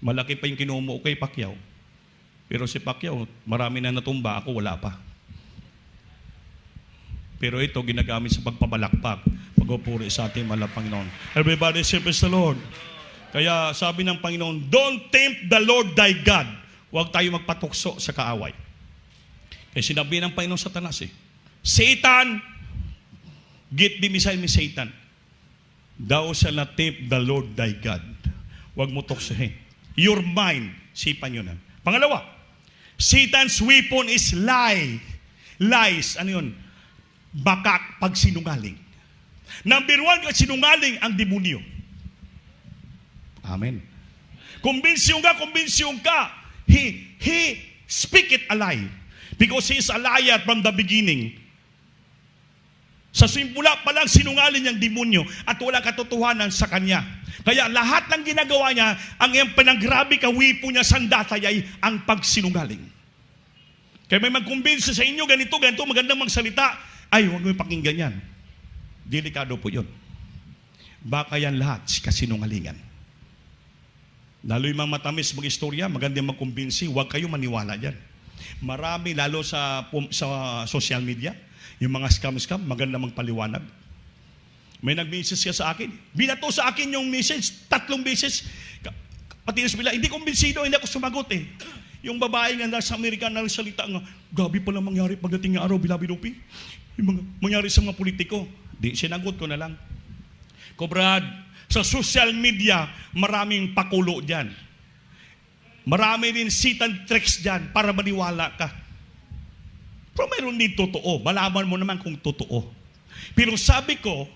Malaki pa yung kinumo kay Pacquiao. Pero si Pacquiao, marami na natumba, ako wala pa. Pero ito ginagamit sa pagpabalakpak, pagpupuri sa ating mahal na Panginoon. Everybody say praise the Lord. Kaya sabi ng Panginoon, don't tempt the Lord thy God. Huwag tayo magpatukso sa kaaway. Kaya sinabi ng Panginoon sa Satanas Satan, get thee beside me, Satan. Thou shall not tempt the Lord thy God. Huwag mo tuksohin. Your mind, sipan yun. Pangalawa, Satan's weapon is lie. Lies, ano yun? Bakak, pagsinungaling. Number 1, sinungaling ang demonyo. Amen. Kumbinsyong ka. He speak it a lie. Because he is a liar from the beginning. Sa simula pa lang sinungaling ang demonyo at walang katotohanan sa kanya. Kaya lahat ng ginagawa niya, ang iyang panagrabe kawipo niya sandata ay ang pagsinungaling. Kaya may magkumbinsi sa inyo, ganito, magandang magsalita, ay huwag mo pakinggan yan. Delikado po yun. Baka yan lahat kasinungalingan. Lalo yung mga matamis mga istorya, magandang magkumbinsi, huwag kayo maniwala dyan. Marami, lalo sa social media, yung mga scam, maganda magpaliwanag. May nag-message siya sa akin. Binato sa akin yung message, 3 beses. Pati bila, hindi kumbinsido, hindi ako sumagot eh. Yung babae nga nasa Amerika na salita nga, gabi pala mangyari pagdating ng araw, bilabidupi. Yung mga mangyari sa mga politiko. Di, sinagot ko na lang. Ko Brad, sa social media, maraming pakulo dyan. Marami din Satan tricks dyan para maniwala ka. Pero mayroon din totoo. Malaman mo naman kung totoo. Pero sabi ko,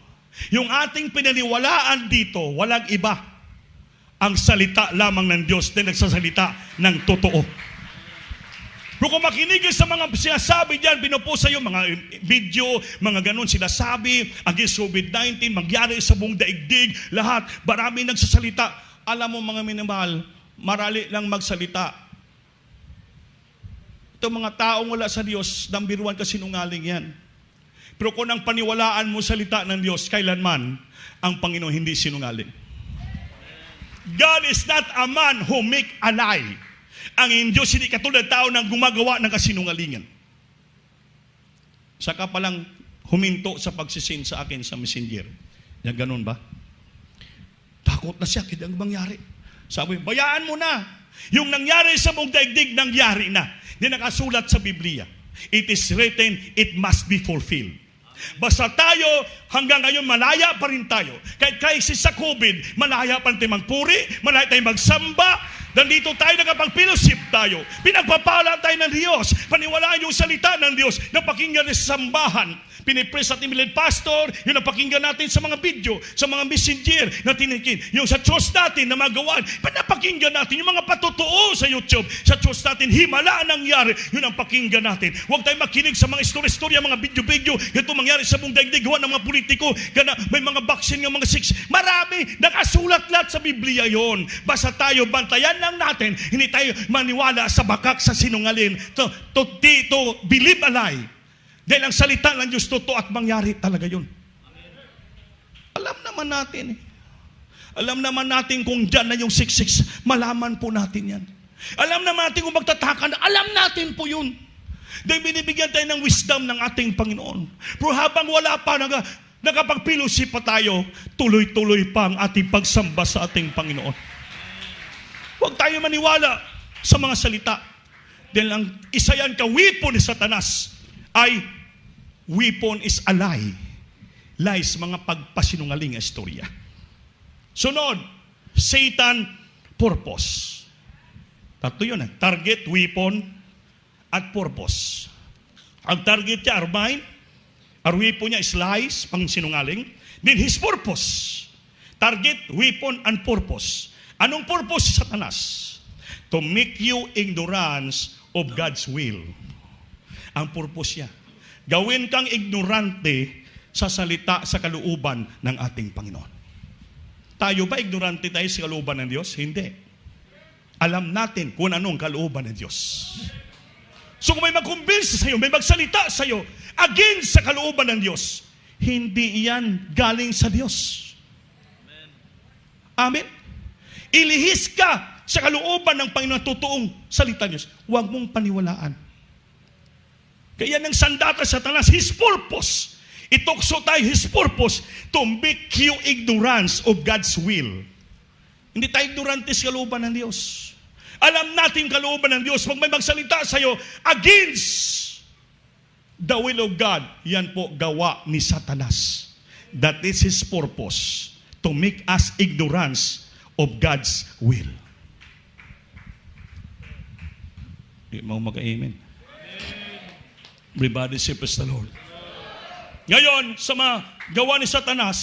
yung ating pinaniwalaan dito, walang iba. Ang salita lamang ng Diyos na nagsasalita ng totoo. Pero kung makinig sa mga sinasabi dyan, pinupost sa iyo, mga video, mga ganun sinasabi, against COVID-19, magyari sa buong daigdig, lahat, marami nagsasalita. Alam mo mga minamahal, marali lang magsalita. Itong mga taong wala sa Diyos, number 1 kasinungaling yan. Pero kung ang paniwalaan mo salita ng Diyos, kailanman, ang Panginoon hindi sinungaling. God is not a man who make a lie. Ang Diyos hindi katulad tao na gumagawa ng kasinungalingan. Saka palang huminto sa pagsisend sa akin sa messenger. Yan ganun ba? Takot na siya, kaya ang mangyari. Sabi, bayaan mo na. Yung nangyari sa mong daigdig, nangyari na. Hindi nakasulat sa Biblia. It is written, it must be fulfilled. Basta tayo, hanggang ngayon, malaya pa rin tayo. Kahit crisis sa COVID, malaya pa rin tayo magpuri, malaya tayo magsamba, nandito tayo, nakapag-fellowship tayo. Pinagpapala tayo ng Diyos. Paniwalaan yung salita ng Diyos na pakinggan sa sambahan. Pinipress at imilan pastor, yung napakinggan natin sa mga video, sa mga messenger na tinikin. Yung sa church natin na magawan, pinapakinggan natin. Yung mga patotoo sa YouTube, sa church natin, himala ang nangyari, yun ang pakinggan natin. Huwag tayo makinig sa mga istorya-istorya, mga video-video, ganito mangyari sa buong daigdig, gawa ng mga politiko, gana, may mga vaccine ng mga marami, nakasulat lahat sa Biblia yon. Basta tayo, bantayan lang natin, hindi tayo maniwala sa bakak, sa sinungalin, to believe a lie. Dahil ang salita ng Diyos totoo at mangyari talaga yun. Alam naman natin Alam naman natin kung dyan na yung 66, malaman po natin yan. Alam naman natin kung magtataka na, alam natin po yun. Dahil binibigyan tayo ng wisdom ng ating Panginoon. Pero habang wala pa, nakapag-fellowship pa tayo, tuloy-tuloy pa ang ating pagsamba sa ating Panginoon. Huwag tayo maniwala sa mga salita. Dahil ang isa yan ka-weapon ni Satanas ay weapon is a lie. Lies, mga pagpasinungaling na istorya. Sunod, Satan purpose. Tatlo yun. Target, weapon, at purpose. Ang target niya, our mind. Our weapon niya is lies, pangsinungaling. Then his purpose. Target, weapon, and purpose. Anong purpose sa Satanas? To make you ignorance of God's will. Ang purpose niya. Gawin kang ignorante sa salita, sa kalooban ng ating Panginoon. Tayo ba ignorante tayo sa kalooban ng Diyos? Hindi. Alam natin kung anong kalooban ng Diyos. So kung may mag-convince sa'yo, may magsalita sa'yo against sa kalooban ng Diyos, hindi yan galing sa Diyos. Amen? Ilihis ka sa kalooban ng Panginoon, totoong salita ng Diyos. Huwag mong paniwalaan. Kaya ng sandata sa Satanas, his purpose, itokso tayo, his purpose, to make you ignorance of God's will. Hindi tayo ignorante sa kalooban ng Diyos. Alam natin kalooban ng Diyos. Pag may magsalita sa'yo against the will of God, yan po gawa ni Satanas. That is his purpose, to make us ignorance of God's will. Di mo mag-amen. Everybody say praise the Lord. Ngayon, sa mga gawa ni Satanas,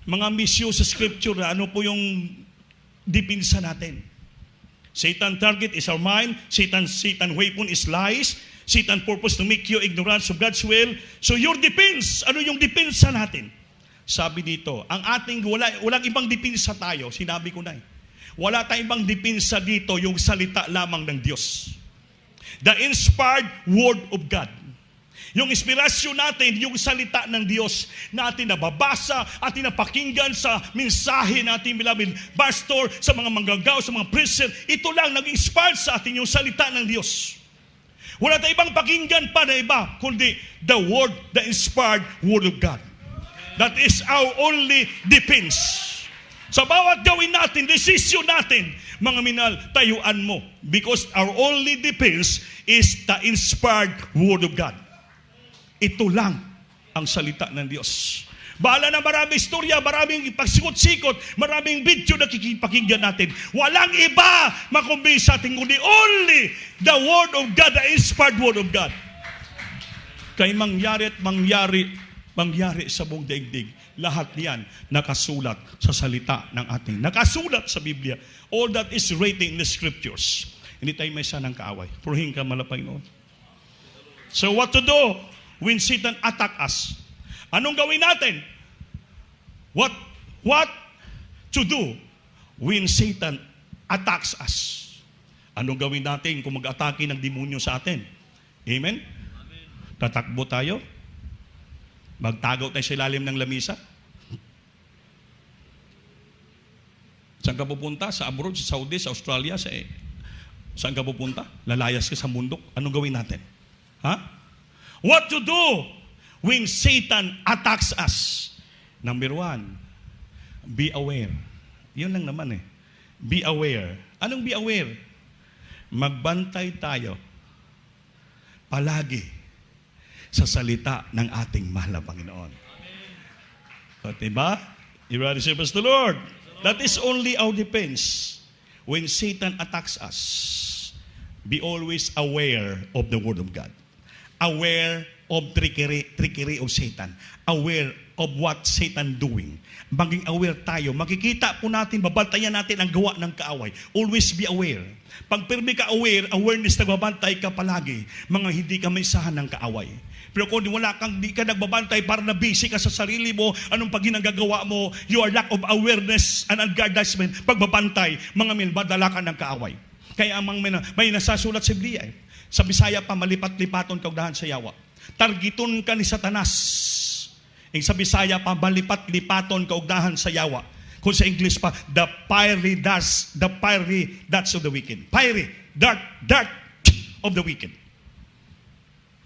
mga misyo sa scripture, ano po yung dipinsa natin? Satan target is our mind. Satan weapon is lies. Satan purpose to make you ignorance of God's will. So your defense, ano yung dipinsa natin? Sabi dito, ang ating, walang ibang dipinsa tayo, sinabi ko na Wala tayong ibang dipinsa dito, yung salita lamang ng Diyos. The inspired word of God. Yung inspirasyon natin, yung salita ng Diyos natin nababasa at napakinggan sa mensahe natin, beloved pastor, sa mga manggagaw, sa mga preacher, ito lang nag-inspire sa atin yung salita ng Diyos. Wala tayong ibang pakinggan pa na iba, kundi the word, the inspired word of God. That is our only defense. Sa bawat gawin natin, desisyon natin, mga minal, tayuan mo. Because our only defense is the inspired word of God. Ito lang ang salita ng Diyos. Bahala na maraming istorya, maraming pagsikot-sikot, maraming video na kikipakinggan natin. Walang iba makumbinsa sa ating kundi only the word of God, the inspired word of God. Kaya mangyari at mangyari sa buong daigdig. Lahat yan nakasulat sa salita ng ating. Nakasulat sa Biblia. All that is written in the scriptures. Hindi tayo may sanang kaaway. Purihin ka malapay noon. So what to do when Satan attack us? Anong gawin natin? What to do when Satan attacks us? Anong gawin natin kung mag-atake ng demonyo sa atin? Amen? Tatakbo tayo? Magtago tayo sa ilalim ng lamisa? Saan ka pupunta? Sa abroad, sa Saudi, sa Australia, saan ka pupunta? Lalayas ka sa mundok? Anong gawin natin? What to do when Satan attacks us? Number 1, be aware. Yun lang naman Be aware. Anong be aware? Magbantay tayo palagi sa salita ng ating mahal na Panginoon. O, diba? You ready to serve the Lord? That is only our defense. When Satan attacks us, be always aware of the Word of God. Aware of trickery of Satan. Aware of what Satan doing. Maging aware tayo. Makikita po natin, babantayan natin ang gawa ng kaaway. Always be aware. Pag pirmi ka aware, awareness, nagbabantay ka palagi, mga hindi ka may sahan ng kaaway. Pero kung di ka nagbabantay para na busy ka sa sarili mo, anong pag ginagagawa mo, your lack of awareness and advertisement, pagbabantay, mga milbadala ka ng kaaway. Kaya may nasasulat sa Biblia sa Bisaya pa, malipat-lipaton kaugdahan sa yawa. Targiton ka ni Satanas. Sa Bisaya pa, malipat-lipaton kaugdahan sa yawa. Kung sa English pa, the fiery darts of the wicked. Fiery dart of the wicked.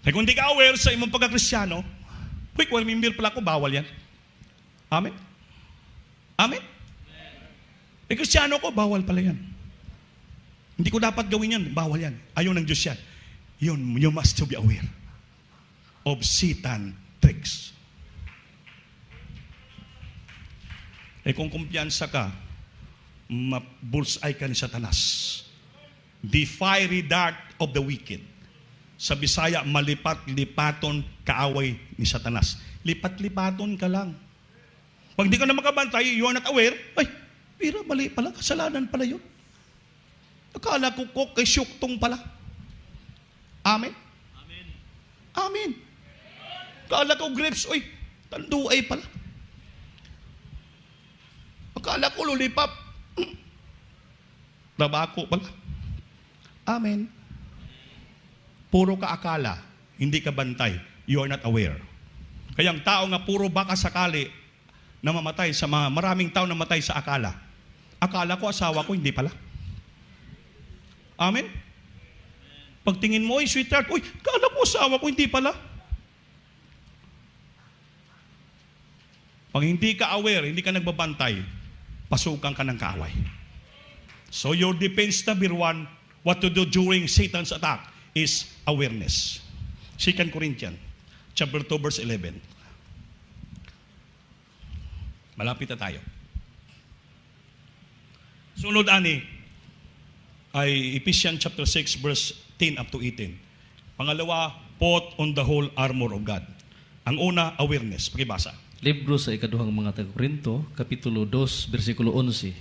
Kaya kung di ka aware sa imong pagkakristyano, quick, remember pala ko, bawal yan. Amen? Amen? Kristyano ko, bawal pala yan. Hindi ko dapat gawin yan, bawal yan. Ayaw ng Diyos yan. You must to be aware of Satan tricks. Kung kumpiyansa ka, bullseye ka ni Satanas. The fiery dart of the wicked. Sa Bisaya, malipat-lipaton kaaway ni Satanas. Lipat-lipaton ka lang. Pag di ka na makabantay, you are not aware, ay, pira, mali pala, kasalanan pala yun. Akala ko kay syuktong pala. Amen? Amen. Amen. Akala ko grapes, oy, tanduay pala. Akala ko lollipop, tabako pala. Amen. Puro ka akala, hindi ka bantay. You are not aware. Kaya ang tao nga puro baka sakali na mamatay sa maraming tao na matay sa akala. Akala ko asawa ko, hindi pala. Amen? Pagtingin mo, sweetheart, uy, akala ko asawa ko, hindi pala. Pag hindi ka aware, hindi ka nagbabantay, pasukan ka ng kaaway. So your defense number 1, what to do during Satan's attack is awareness. 2 Corinthians chapter 2 verse 11. Malapit na tayo. Sunod ani ay Ephesians chapter 6 verse 10 up to 18. Pangalawa, put on the whole armor of God. Ang una, awareness. Pakibasa. Libro sa ikaduhang mga taga-Korinto, Kapitulo 2, versikulo 11.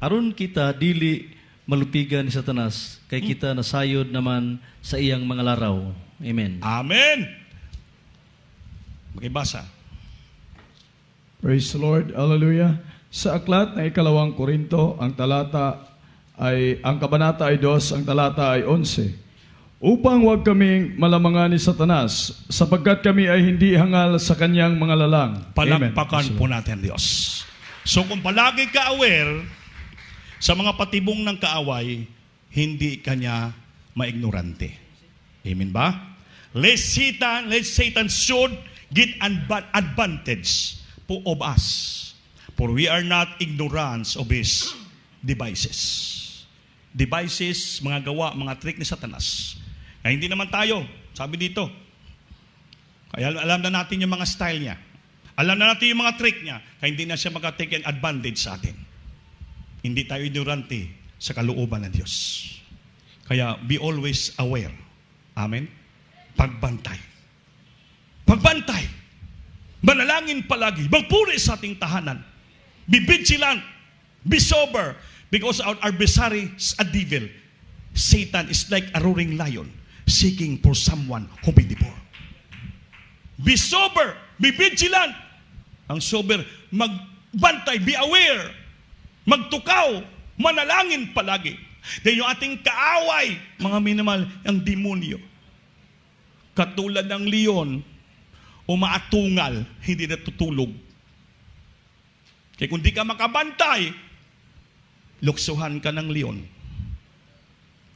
Aron kita dili malupigan ni Satanas, kay kita nasayod naman sa iyang mga laraw. Amen. Amen! Pakibasa. Praise the Lord. Hallelujah. Sa aklat na ikalawang Korinto, ang kabanata ay 2, ang talata ay 11. Upang huwag kaming malamangan ni Satanas, sapagkat kami ay hindi hangal sa kanyang mga lalang. Palakpakan po natin Diyos. So kung palagi ka aware sa mga patibong ng kaaway, hindi kanya maignorante. Amen ba? Let Satan should get advantage of us. For we are not ignorant of his devices. Devices, mga gawa, mga trick ni Satanas. Kaya hindi naman tayo, sabi dito, kaya alam na natin yung mga style niya. Alam na natin yung mga trick niya. Kaya hindi na siya makatake advantage sa atin. Hindi tayo ignorante sa kalooban ng Diyos. Kaya be always aware. Amen? Pagbantay. Pagbantay. Manalangin palagi. Magpuri sa ating tahanan. Be vigilant. Be sober. Because our adversary is a devil. Satan is like a roaring lion seeking for someone who may devour. Be sober. Be vigilant. Ang sober, magbantay. Be aware. Magtukaw, manalangin palagi. Dahil yung ating kaaway, mga minimal, ang demonyo. Katulad ng leon, umaatungal, hindi natutulog. Kaya kung di ka makabantay, luksuhan ka ng leon.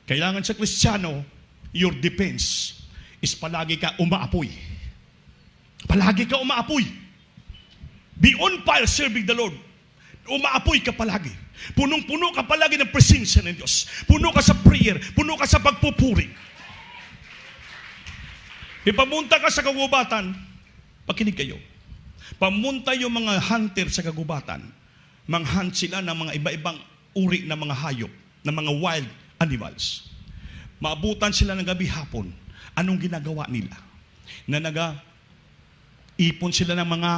Kailangan sa Kristiyano, your defense is palagi ka umaapoy. Palagi ka umaapoy. Be on fire serving the Lord. Umaapoy ka palagi. Punong-puno ka palagi ng presensya ng Diyos. Puno ka sa prayer. Puno ka sa pagpupuri. Ipamunta ka sa kagubatan, pakinig kayo. Pamunta yung mga hunter sa kagubatan, manghunt sila ng mga iba-ibang uri ng mga hayop, ng mga wild animals. Maabutan sila ng gabi hapon. Anong ginagawa nila? Na ipon sila ng mga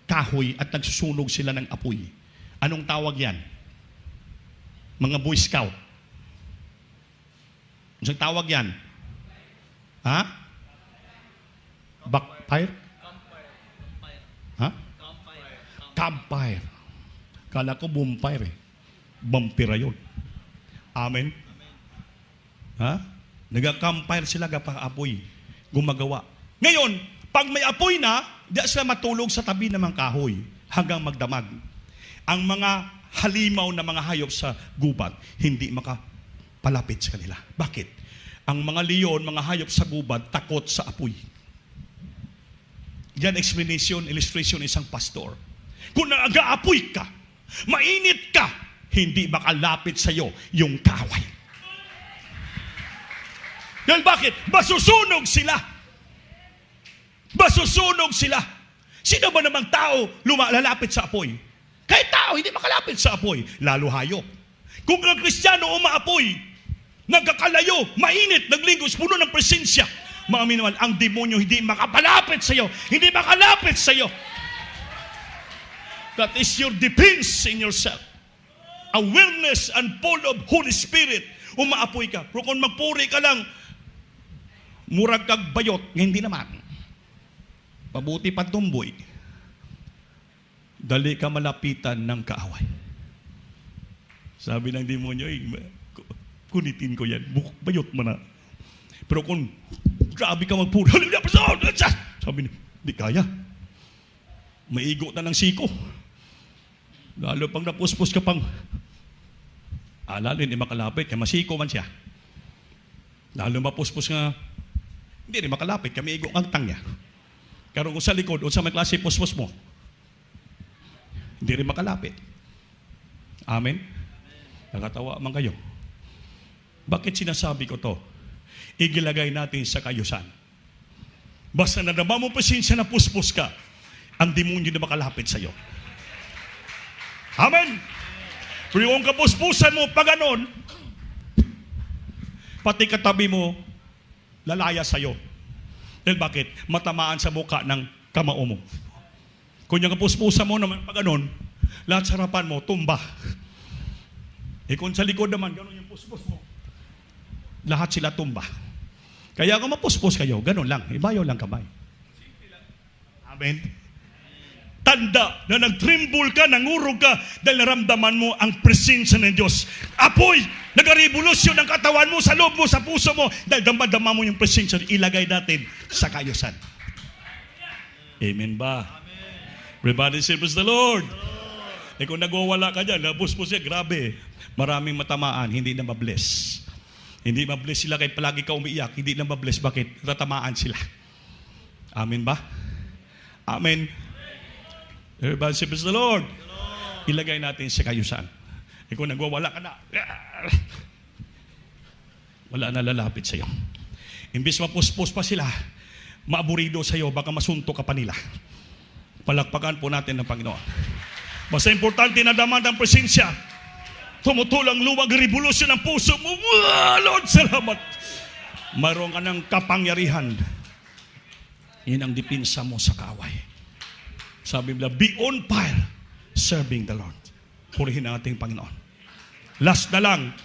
kahoy at nagsusunog sila ng apoy. Anong tawag yan? Mga Boy Scout. Anong tawag yan? Ha? Backfire? Ha? Campfire. Kala ko bonfire eh. Vampira yun. Amen? Ha? Nag-campfire sila kapag apoy. Gumagawa. Ngayon, pag may apoy na, di sila matulog sa tabi ng mga kahoy hanggang magdamag. Ang mga halimaw na mga hayop sa gubat, hindi makapalapit sa kanila. Bakit? Ang mga leon, mga hayop sa gubat, takot sa apoy. Yan illustration isang pastor. Kung nag-aapoy ka, mainit ka, hindi makalapit sa iyo yung kaway. Dahil bakit? Masusunog sila. Masusunog sila. Sino ba namang tao lalapit sa apoy? Kahit tao, hindi makalapit sa apoy. Lalo hayop. Kung ang Kristiyano umaapoy, nagkakalayo, mainit, naglingkos, puno ng presensya, mga minawal, ang demonyo hindi makapalapit sa iyo. Hindi makalapit sa iyo. That is your defense in yourself. Awareness and full of Holy Spirit. Umaapoy ka. Pero kung magpuri ka lang, murag kag bayot, hindi naman. Pabuti pa tumboy. Dali ka malapitan ng kaaway. Sabi ng demonyo, kunitin ko yan. Bayot mo na. Pero kung grabe ka magpuri, sabi niya, di kaya. Maigo na ng siko. Lalo pag napuspos ka pang lalo hindi makalapit, kaya masiko man siya. Lalo mapuspos nga, hindi rin makalapit, kaya maigo ang tangya. Pero kung sa likod, o sa may klase puspos mo, hindi rin makalapit. Amen? Nakatawa man kayo. Bakit sinasabi ko to? Igilagay natin sa kayusan. Basta nadama mo pasensya na puspos ka, ang demonyo na makalapit sa iyo. Amen? Pero yung kapuspusan mo, pag ganon, pati katabi mo, lalaya sa iyo. Dahil bakit? Matamaan sa muka ng kamao mo. Kung yung kapuspusan mo naman, pag ganon, lahat sa harapan mo, tumba. Kung sa likod naman, ganon yung puspos mo, lahat sila tumba. Kaya kung mapuspos kayo, ganon lang, ibayaw lang kamay. Amen? Tanda na nag-tremble ka, nangurog ka dahil naramdaman mo ang presensya ng Diyos. Apoy, nag-revolusyon ang katawan mo, sa loob mo, sa puso mo, dahil dama mo yung presensya. Ilagay natin sa kayusan. Amen ba? Amen. Everybody say, praise the Lord. Kung nagwawala ka dyan, napuspos siya, grabe. Maraming matamaan, hindi na mabless. Hindi mabless sila kahit palagi ka umiiyak. Hindi na mabless. Bakit? Tatamaan sila. Amen ba? Amen. Everybody say, praise the Lord. Ilagay natin sa kayusan. Kung nagwawala ka na, wala na lalapit sa iyo. Imbis mapuspos pa sila, maaburido sa iyo, baka masunto ka pa nila. Palakpakan po natin ng Panginoon. Basta importante na daman ang presensya. Tumutulang luwag, revolusyon ng puso mo. Lord, salamat. Mayroon ka ng kapangyarihan. Yan ang dipinsa mo sa kaaway. Sabi nila, be on fire, serving the Lord. Purihin ang ating Panginoon. Last na lang,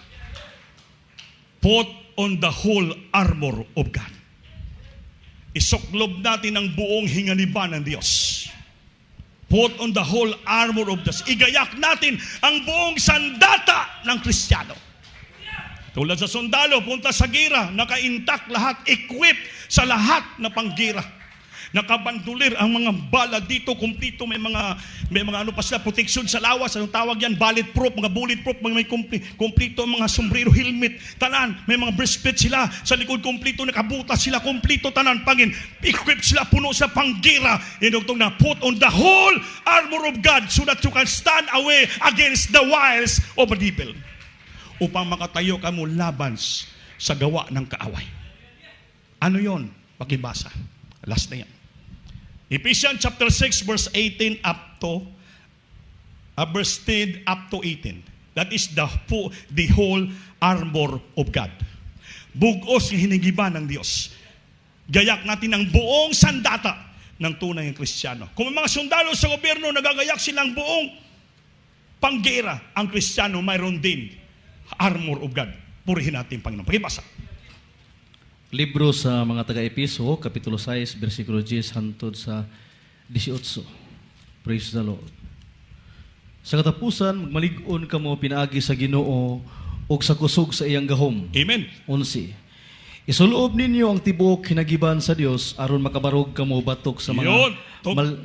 put on the whole armor of God. Isuklob natin ang buong hinganiban ng Diyos. Put on the whole armor of God. Igayak natin ang buong sandata ng Kristiyano. Tulad sa sundalo, punta sa gira, naka-intact lahat, equipped sa lahat na panggira. Nakabandulir ang mga bala dito, kumplito, may mga ano pa sila, protection sa lawas, anong tawag yan, bulletproof, mga bulletproof, may kumplito, mga sombrero, helmet, tanan, may mga breastplate sila, sa likod kumplito, nakabutas sila, kumplito, tanan, pangin, equipped sila, puno sa panggira, inugtong na, put on the whole armor of God so that you can stand away against the wiles of the devil. Upang makatayo ka mo laban sa gawa ng kaaway. Ano yon? Pakibasa. Last na yan. Ephesians chapter 6 verse 18 up to verse 10 up to 18. That is the whole armor of God. Bugos ng hinigiban ng Diyos. Gayak natin ang buong sandata ng tunay ng Kristiyano. Kung may mga sundalo sa gobyerno nagagayak silang buong panggera, ang Kristiyano mayroon din armor of God. Purihin natin Panginoon. Pakibasa. Libro sa mga taga-Episo, Kapitulo 6, versikulo 10 hangtod sa 18. Praise the Lord. Sa katapusan, magmalig-on kamo pinaagi sa Ginoo o sa kusog sa iyang gahom. Amen. 11. Isuloob ninyo ang tibuok hinagiban sa Dios aron makabarog kamo batok sa mga Yun.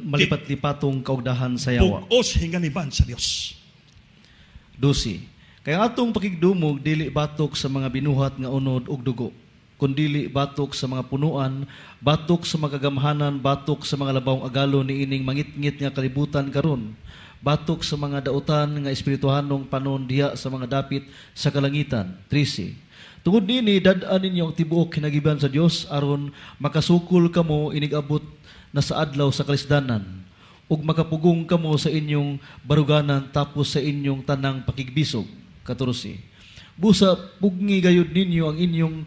malipat-lipatong kaugdahan sa yawa. Bugos hinganiban sa Diyos. 12. Kaya atong pakigdumog dili batok sa mga binuhat nga unod ug dugo, kundili batok sa mga punuan, batok sa mga kagamhanan, batok sa mga labawng agalo niining mangitngit nga kalibutan karon, batok sa mga dautan nga espirituhanong panon diha sa mga dapit sa kalangitan. 13. Tungod nini dad-an ninyo ang tibuok hinagiban sa Dios aron makasukol kamo inigabot na sa adlaw sa kalisdanan ug makapugong kamo sa inyong baruganan tapos sa inyong tanang pakigbisog. 14. Busa pugni gayud ninyo ang inyong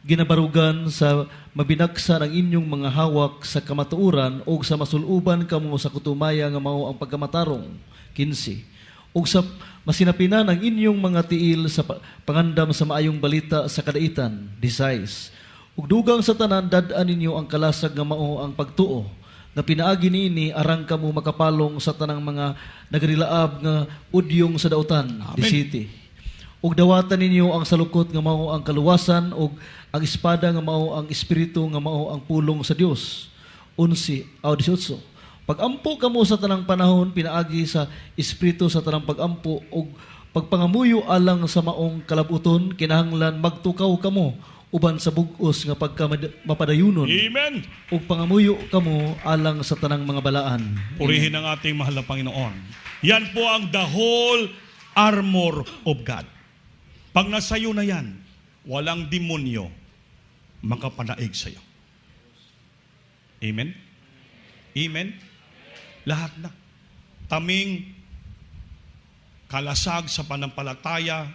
ginabarugan sa mabinagsan ang inyong mga hawak sa kamatuuran o sa masuluban kamo sa kutumaya nga mao ang pagkamatarong. 15. O sa masinapinan ang inyong mga tiil sa pangandam sa maayong balita sa kadaitan. 16. Ug dugang sa tanan dad-an ninyo ang kalasag nga mao ang pagtuo nga pinaagi niini arang kamo makapalong sa tanang mga nagrilaab nga udyong sa dautan. 17. Ug dawatan ninyo ang salukot nga mao ang kaluwasan ug ang espada nga mao ang espiritu nga mao ang pulong sa Dios. 11 o 18. Pag-ampo kamo sa tanang panahon pinaagi sa espiritu sa tanang pag-ampo ug pagpangamuyo alang sa maong kalabuton kinahanglan magtukaw kamo uban sa bug-os nga pagka mapadayunon. Amen. Ug pangamuyo kamo alang sa tanang mga balaan. Purihin ang ating mahal na Panginoon. Yan po ang the whole armor of God. Pag nasayo na yan, walang demonyo makapanaig sa'yo. Amen? Amen? Lahat na. Taming kalasag sa panampalataya,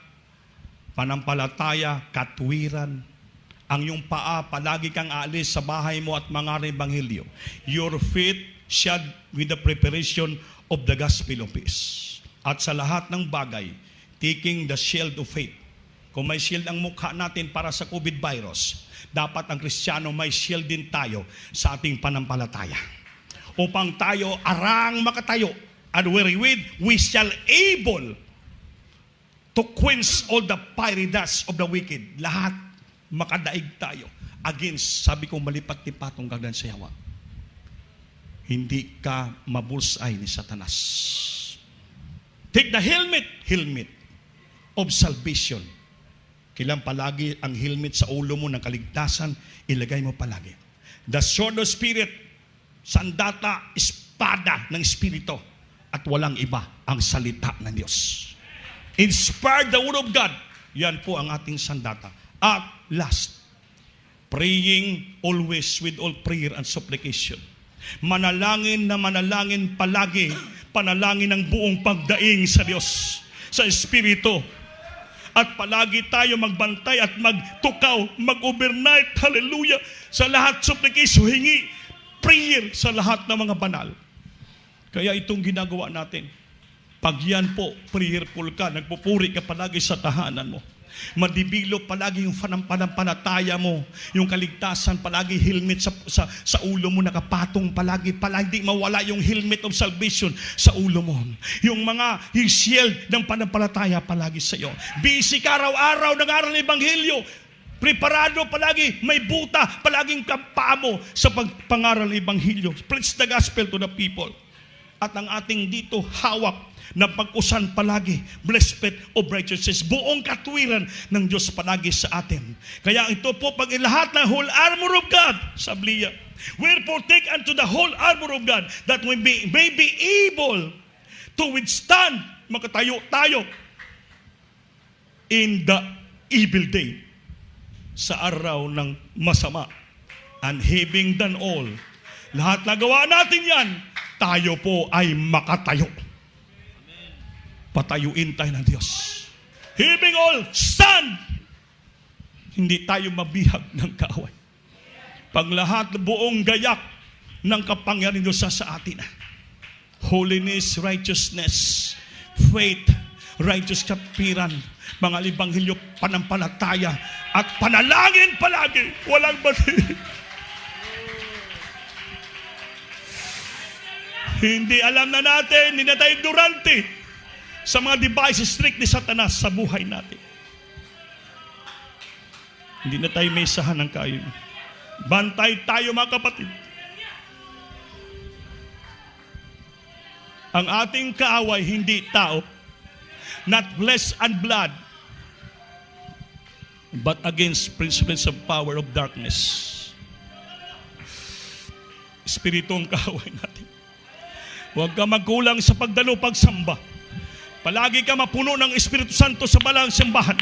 katwiran, ang iyong paa, palagi kang aalis sa bahay mo at mga ebanghelyo. Your feet shod with the preparation of the gospel of peace. At sa lahat ng bagay, taking the shield of faith. Kung may shield ang mukha natin para sa COVID virus, dapat ang Kristiyano may shield din tayo sa ating panampalataya. Upang tayo arang makatayo, and wherewith we shall able to quench all the fiery darts of the wicked. Lahat makadaig tayo against, sabi ko, malipat-lipatong kagdan sa yawa. Hindi ka mabulsay ni Satanas. Take the helmet of salvation. Kailan palagi ang helmet sa ulo mo ng kaligtasan, ilagay mo palagi. The sword of spirit, sandata, espada ng Espiritu, at walang iba ang salita ng Diyos. Inspired the Word of God, yan po ang ating sandata. At last, praying always with all prayer and supplication. Manalangin na manalangin palagi, panalangin ng buong pagdaing sa Diyos, sa Espiritu. At palagi tayo magbantay at magtukaw, mag-overnight, hallelujah, sa lahat supplication, hingi, prayer sa lahat ng mga banal. Kaya itong ginagawa natin, pag yan po, prayerful ka, nagpupuri ka palagi sa tahanan mo, madibilo palagi yung panampalataya mo, yung kaligtasan palagi, helmet sa ulo mo, nakapatong palagi di mawala yung helmet of salvation sa ulo mo. Yung shield ng panampalataya palagi sa iyo. Busy ka araw-araw, nag-aaral ng Ebanghelyo, preparado palagi, may buta palaging paa mo sa pagpangaral ng Ebanghelyo. Preach the gospel to the people. At ang ating dito hawak na pag-usan palagi, breastplate of righteousness, buong katwiran ng Diyos palagi sa atin. Kaya ito po, pag lahat ng whole armor of God, sabliya, wherefore take unto the whole armor of God, that we may be able to withstand, makatayo tayo in the evil day, sa araw ng masama. and having done all, lahat na gawa natin yan, tayo po ay makatayo. Patayuin tayo ng Diyos. Having all, stand! Hindi tayo mabihag ng kaaway. Pag lahat buong gayak ng kapangyarihan ng Diyos sa atin, holiness, righteousness, faith, righteous kapiran, mga libanghelyo, panampalataya, at panalangin palagi, walang mali. Hindi alam na natin, hindi na tayo ignorante sa mga devices strict ni Satanas sa buhay natin. Hindi na tayo may sahan ng kayo. Bantay tayo mga kapatid. Ang ating kaaway hindi tao, not flesh and blood, but against principles of power of darkness. Espiritu ang kaaway natin. Huwag ka magkulang sa pagdalo, pagsamba. Palagi ka mapuno ng Espiritu Santo sa balang simbahan.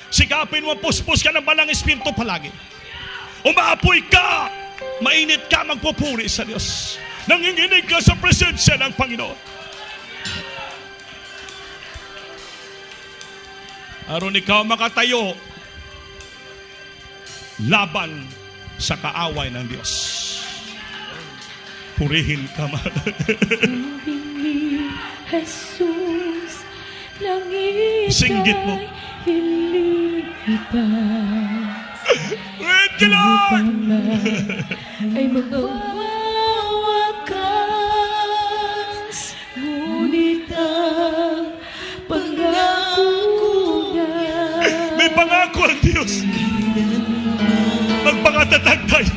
Sikapin mo, puspos ka ng balang Espiritu palagi. Umaapoy ka, mainit ka, magpupuri sa Diyos. Nanginginig ka sa presensya ng Panginoon. Aron ikaw makatayo laban sa kaaway ng Diyos. Purihin ka, Humingi, Jesus, langit Singgit mo. ay ilipas. Wait ka Lord! Ay magwawakas, ngunit ang pangako niya. May pangako ang Diyos. Magpangatatag tayo.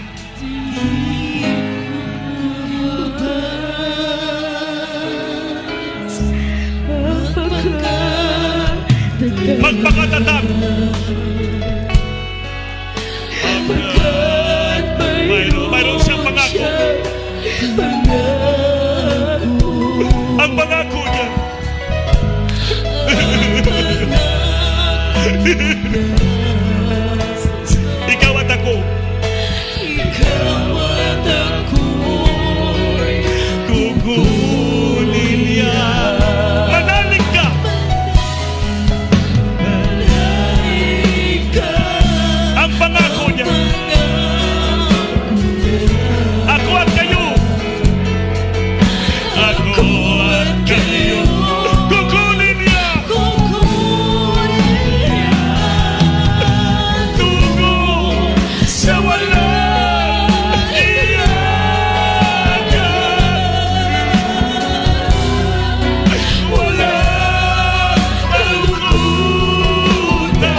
Magpangatatag. Mayroon siyang pangako. Ang pangako niya. Ikaw at ako. Kukunin niya. Manalig ka. Ang pangako niya. Ako at kayo. Ako at kayo. Kukunin niya. Tungo sa walang iyakan. Walang kalungkutan.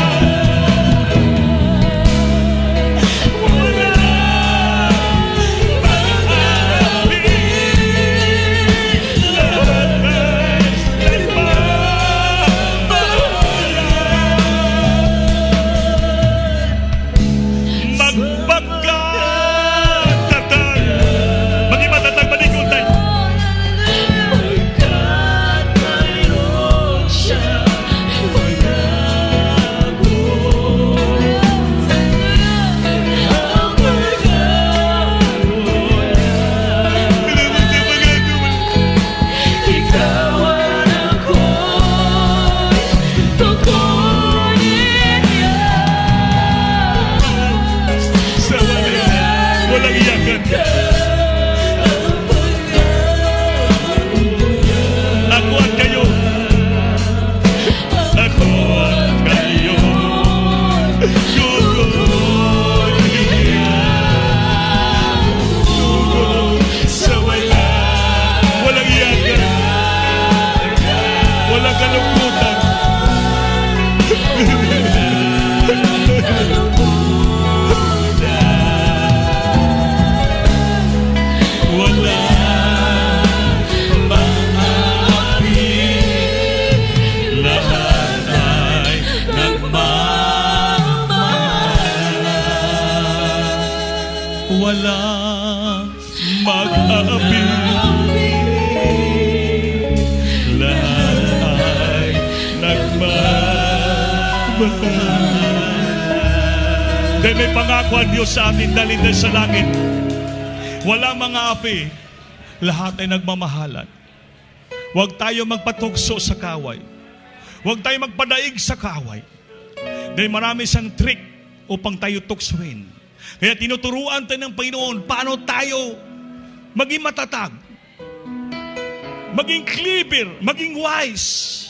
Walang iyakan. Ako at kayo. Ako at kayo. Kukunin niya. Tungo sa walang iyakan. Walang kalungkutan. Wala maapi, lahat ay nagmamahal. Walang mag-aapi, lahat ay nagmamahal. Dahil may pangako ang Diyos sa atin dalhin tayo sa langit. Walang mga api, lahat ay nagmamahalan. Huwag tayo magpatukso sa kaway. Huwag tayo magpadaig sa kaway. Dahil marami siyang trick upang tayo tuksuin. Kaya tinuturuan tayo ng Panginoon paano tayo maging matatag, maging clever, maging wise.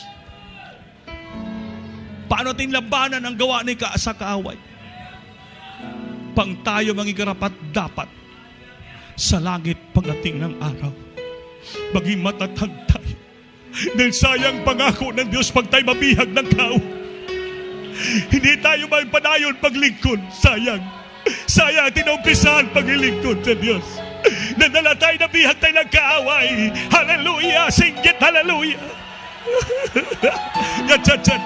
Paano natin labanan ang gawa ni sa kaaway? Pang tayo maging karapat dapat sa langit pagdating ng araw. Maging matatag tayo. Dahil sayang pangako ng Diyos pag tayo mabihag ng kaaway. Hindi tayo magpadayon paglingkod. Sayang. Sayang tinumpisahan paglingkod sa Diyos. Nadala tayo na bihag tayo ng kaaway. Hallelujah! Singgit, hallelujah! Yan.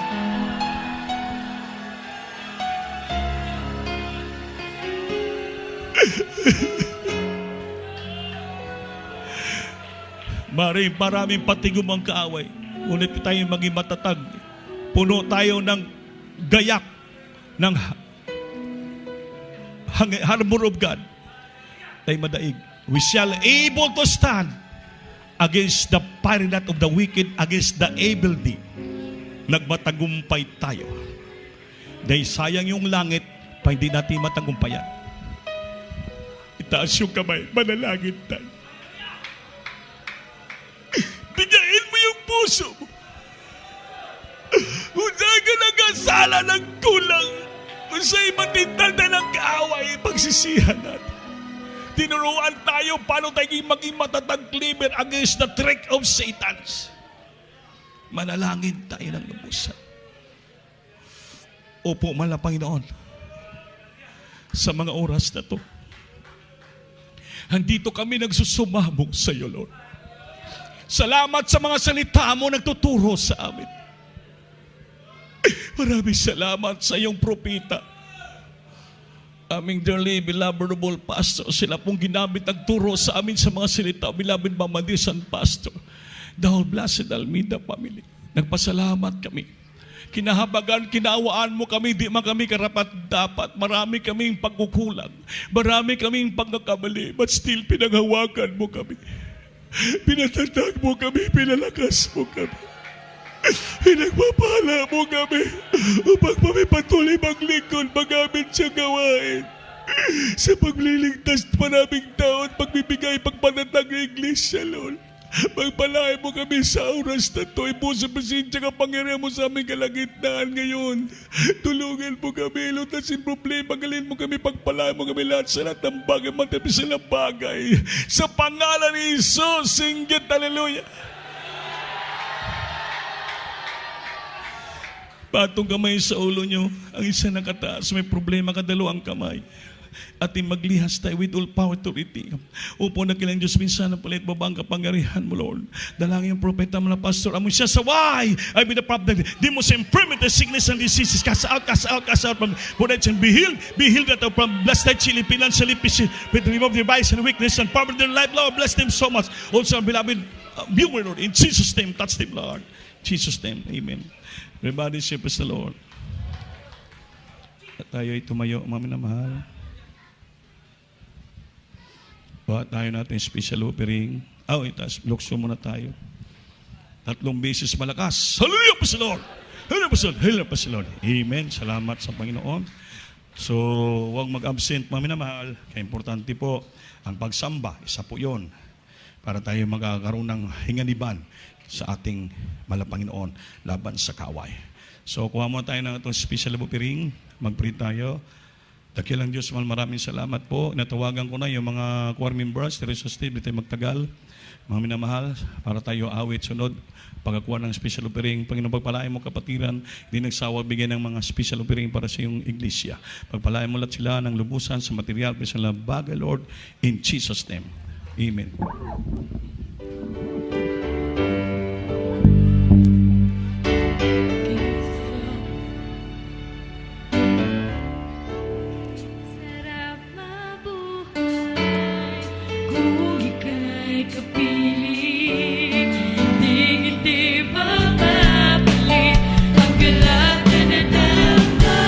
Maraming patigom ang kaaway. Ngunit tayo maging matatag. Puno tayo ng gayak, ng harmony of God. Tayo madaig. We shall able to stand against the pyramid of the wicked, against the evil deed. Nagmatagumpay tayo. Dahil sayang yung langit, pa hindi natin matagumpayan. Itaas yung kamay, manalangin tayo. Bigyain mo yung puso mo. Kung saan ka nag-asala ng kulang, kung sa'y matindal na ng kaaway, pagsisihan natin. Tinuruan tayo paano tayo maging matatag clever against the trick of Satans. Manalangin tayo ng lubusan. Opo, mahal na Panginoon, sa mga oras na to, andito kami nagsusumabog sa iyo, Lord. Salamat sa mga salita mo nagtuturo sa amin. Maraming salamat sa iyong propeta. Aming dearly beloved pastor, sila pong ginamit nagturo sa amin sa mga salita. Beloved Mama Disan Pastor, the whole blessed Almeida family. Nagpasalamat kami. Kinahabagan, kinawaan mo kami, di man kami karapat dapat. Marami kaming pagkukulang. Marami kaming pagkakamali. But still, pinaghawakan mo kami. Pinatatag mo kami, pinalakas mo kami. Pinagpapala mo kami upang kami patuloy maglingkod, magamit sa gawain. Sa pagliligtas pa naming taon, pagbibigay, pagpanatag ng iglesia, Lord. Pagpalain mo kami sa oras na ito. Ipuso pasensya ka, Panginoon mo sa aming kalagitnaan ngayon. Tulungan mo kami, lutasin problema. Galin mo kami, pagpalain mo kami lahat sa lahat ng bagay, matapis sa bagay. Sa pangalan ni Jesus, singgit, hallelujah. Patong kamay sa ulo nyo. Ang isa nakataas, may problema, kadalawang kamay. Ating maglihas tayo with all power authority. Upo na kilang Diyos minsan na palit babang kapangyarihan mo, Lord. Dalangin yung propeta mo na pastor. Amoy siya sa why? I be the problem. Demons, infirmity, sickness and diseases. Cast out from potential. Be healed that from blessed chili, financially, with remove their vice and weakness and power in their life, Lord. Bless them so much. Also, beloved viewer, Lord, in Jesus' name, touch them, Lord. In Jesus' name, amen. Everybody say, praise the Lord. At tayo ay tumayo, mami na mahal. Buhat tayo natin special offering. Itaas, lukso muna tayo. 3 beses malakas. Hallelujah, praise the Lord. Hallelujah, praise the Lord. Amen. Salamat sa Panginoon. So, huwag mag-absent, mami na mahal. Kaya importante po, ang pagsamba, isa po yun. Para tayo magkakaroon ng hinganiban sa ating malapanginoon laban sa kaaway. So, kuha mo tayo ng itong special offering. Mag-pray tayo. Dakilang Diyos, maraming salamat po. Natawagan ko na yung mga choir members, Teresa Steve, tayo magtagal. Mga minamahal, para tayo awit sunod. Pagkakuha ng special offering, Panginoon, pagpalain mo kapatiran, hindi nagsawa bigyan ng mga special offering para sa iyong iglesia. Pagpalain mo lahat sila ng lubusan sa material, sa bagay, Lord, in Jesus' name. Amen. Sarap mabuhay kung ika'y kapiling. Di mapapalit ang galak na nadama.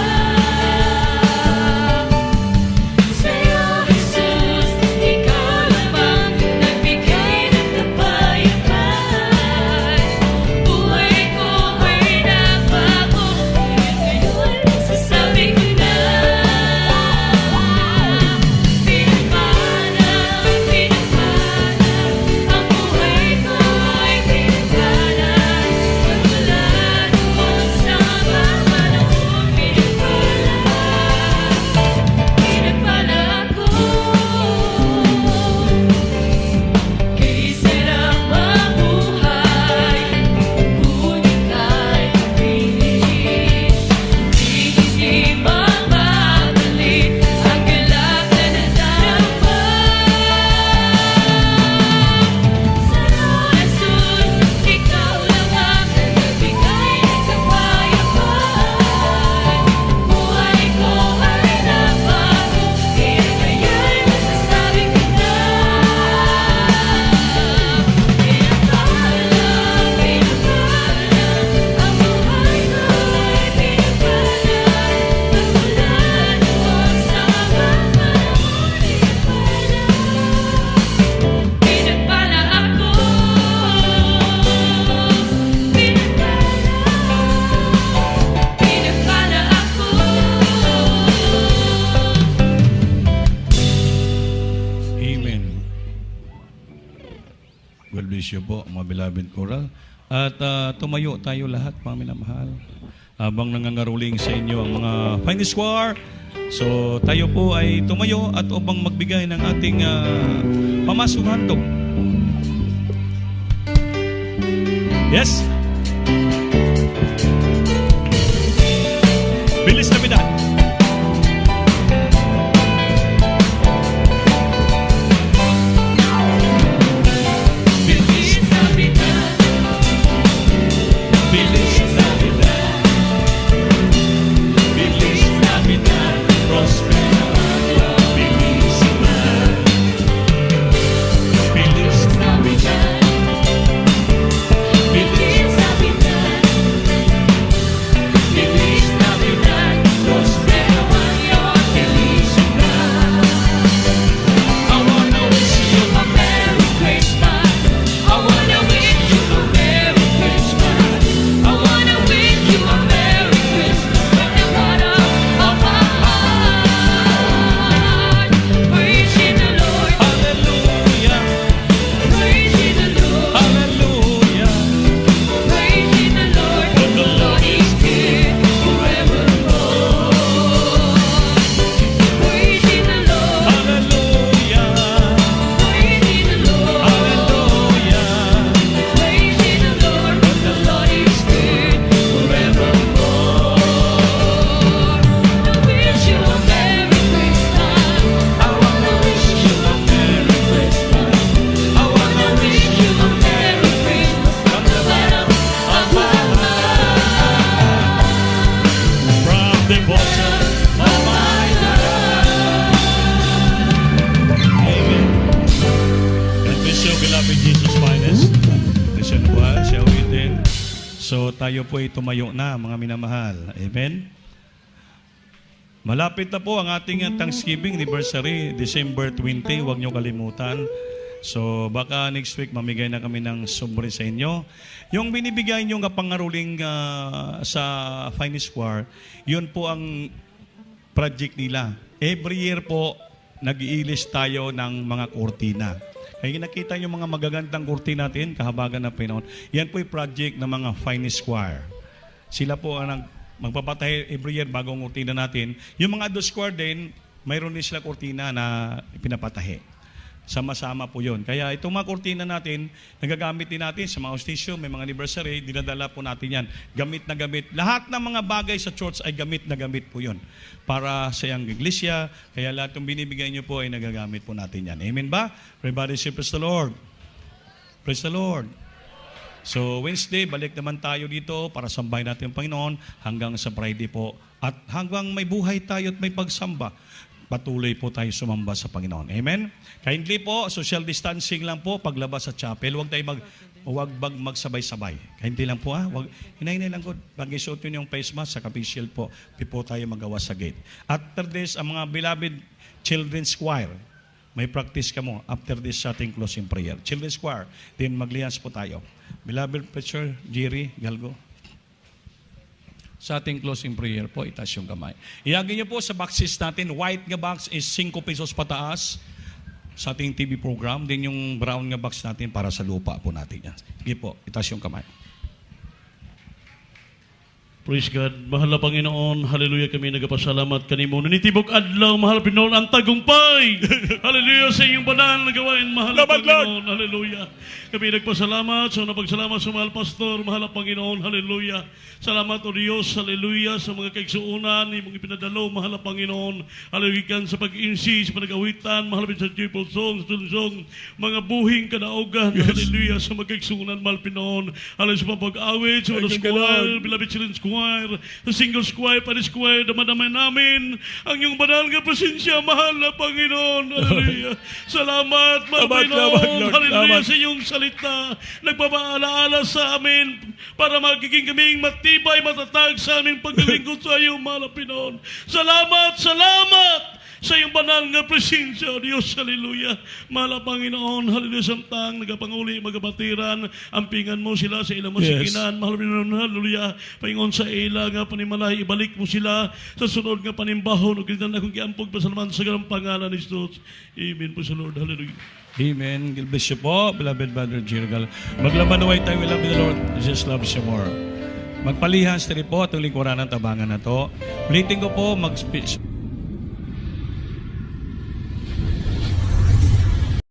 bless you po, mga beloved choral. At tumayo tayo lahat, mga minamahal. Habang nangangaruling sa inyo ang mga finest choir. So tayo po ay tumayo at upang magbigay ng ating pamasok handog. Yes? Bilis na bidan. Bilis na bitan, Bilis na bidan. Bilis na bidan. Prospero. Bilis na. Bilis na bidan. bilis na bitan, bilis na bitan, prospero ang iyong felicidad. I wanna wish you a Merry Christmas. I wanna wish you a Merry Christmas. I wanna wish you a Merry Christmas from the bottom of my heart. Praising the Lord, Hallelujah. praising the Lord. Hallelujah. Praising the Lord, the Lord is good forevermore. Praising the Lord, Hallelujah. praising the Lord, Hallelujah. praising the Lord, the Lord is good forevermore. I wish you a Merry Christmas. I wanna wish you a Merry Christmas. I wanna wish you a Merry Christmas from the bottom of my heart. From the bottom of my heart. Amen. God bless you, beloved Jesus finest. Listen well, shall we then? So tayo po ay tumayo na, mga minamahal. Amen. Malapit na po ang ating Thanksgiving anniversary, December 20. Huwag niyo kalimutan. So baka next week mamigay na kami ng sobre sa inyo. Yung binibigay niyo nga pangaruling sa Finest Choir, yun po ang project nila. Every year po, nag-iilis tayo ng mga kurtina. Kaya nakita niyo mga magagandang kurtina natin, kahabagan ng Pinoon. Yan po yung project ng mga Finest Choir. Sila po ang magpapatay every year bagong kurtina natin. Yung mga dos choir din, mayroon din sila kurtina na pinapatahi. Sama-sama po yun. Kaya itong mga kurtina natin, nagagamit din natin sa mga hostisyo, may mga anniversary, dinadala po natin yan. Gamit na gamit. Lahat ng mga bagay sa church ay gamit na gamit po yun. Para sa iyang iglesia, kaya lahat ng binibigay niyo po ay nagagamit po natin yan. Amen ba? Everybody say, praise the Lord. Praise the Lord. So Wednesday, balik naman tayo dito para sambahin natin ang Panginoon hanggang sa Friday po. At hanggang may buhay tayo at may pagsamba, patuloy po tayo sumamba sa Panginoon. Amen? Kindly po, social distancing lang po paglabas sa chapel. Huwag tayo magsabay-sabay. Kindly lang po ha. Hinay-hinay lang po. Pag-isuot yun yung face mask sa official po. Pipo tayo magawa sa gate. After this, ang mga beloved children's choir, may practice ka mo after this ating closing prayer. Children's choir, then maglians po tayo. Beloved preacher, Jerry Galgo. Sa ating closing prayer po, itaas yung kamay. Iagin niyo po sa boxes natin. White nga box is 5 pesos pataas sa ating TV program. Then yung brown nga box natin para sa lupa po natin yan. Sige po, itaas yung kamay. Praise God. Mahal na Panginoon, hallelujah, kami nagapasalamat kanimo. Nanitibok adlaw, mahal Pinoon, ang tagumpay. Hallelujah sa iyong banal na gawain, mahal na Panginoon. Hallelujah. Kami nagpasalamat sa napagsalamat sa mahal pastor, mahal na Panginoon. Hallelujah. Salamat o Diyos, hallelujah, sa mga kaigsuunan, imong ipinadalo, mahal na Panginoon. Hallelujah sa pag-insi, sa panagawitan, mahal sa triple song, tunsong, mga buhing kanaogan, hallelujah, sa mga kaigsuunan, mahal Pinoon. Hallelujah sa pag-awit, sa mga squire, beloved children's choir, sa single squire, panis choir, damadamay namin ang iyong banal nga presensya, mahal na Panginoon. Hallelujah. Salamat, mahal Panginoon. Hallelujah sa iyong salita. Nagpapaalaala sa amin para magiging kaming matibay, matatag sa aming paglilingkod sa iyo, mahal na Panginoon. Salamat, salamat sa iyong banal nga presensya, O Diyos, hallelujah. Mahal Panginoon, hallelujah, samtang nagapanguli, magabatiran, ampingan mo sila sa ilang masikinan, mahal Panginoon, hallelujah, paingon sa ila nga panimalay, ibalik mo sila sa sunod nga panimbahon, o kinitan akong kiampog pasalamat sa ganang pangalan ni Jesus. Amen po sa Lord, hallelujah. Amen. God bless you po, beloved Brother Jirgal. Maglamanaway tayo, we love you, the Lord. Jesus loves you more. Magpalihas tayo po itong lingkuran ng tabangan na to. Ulitin ko po,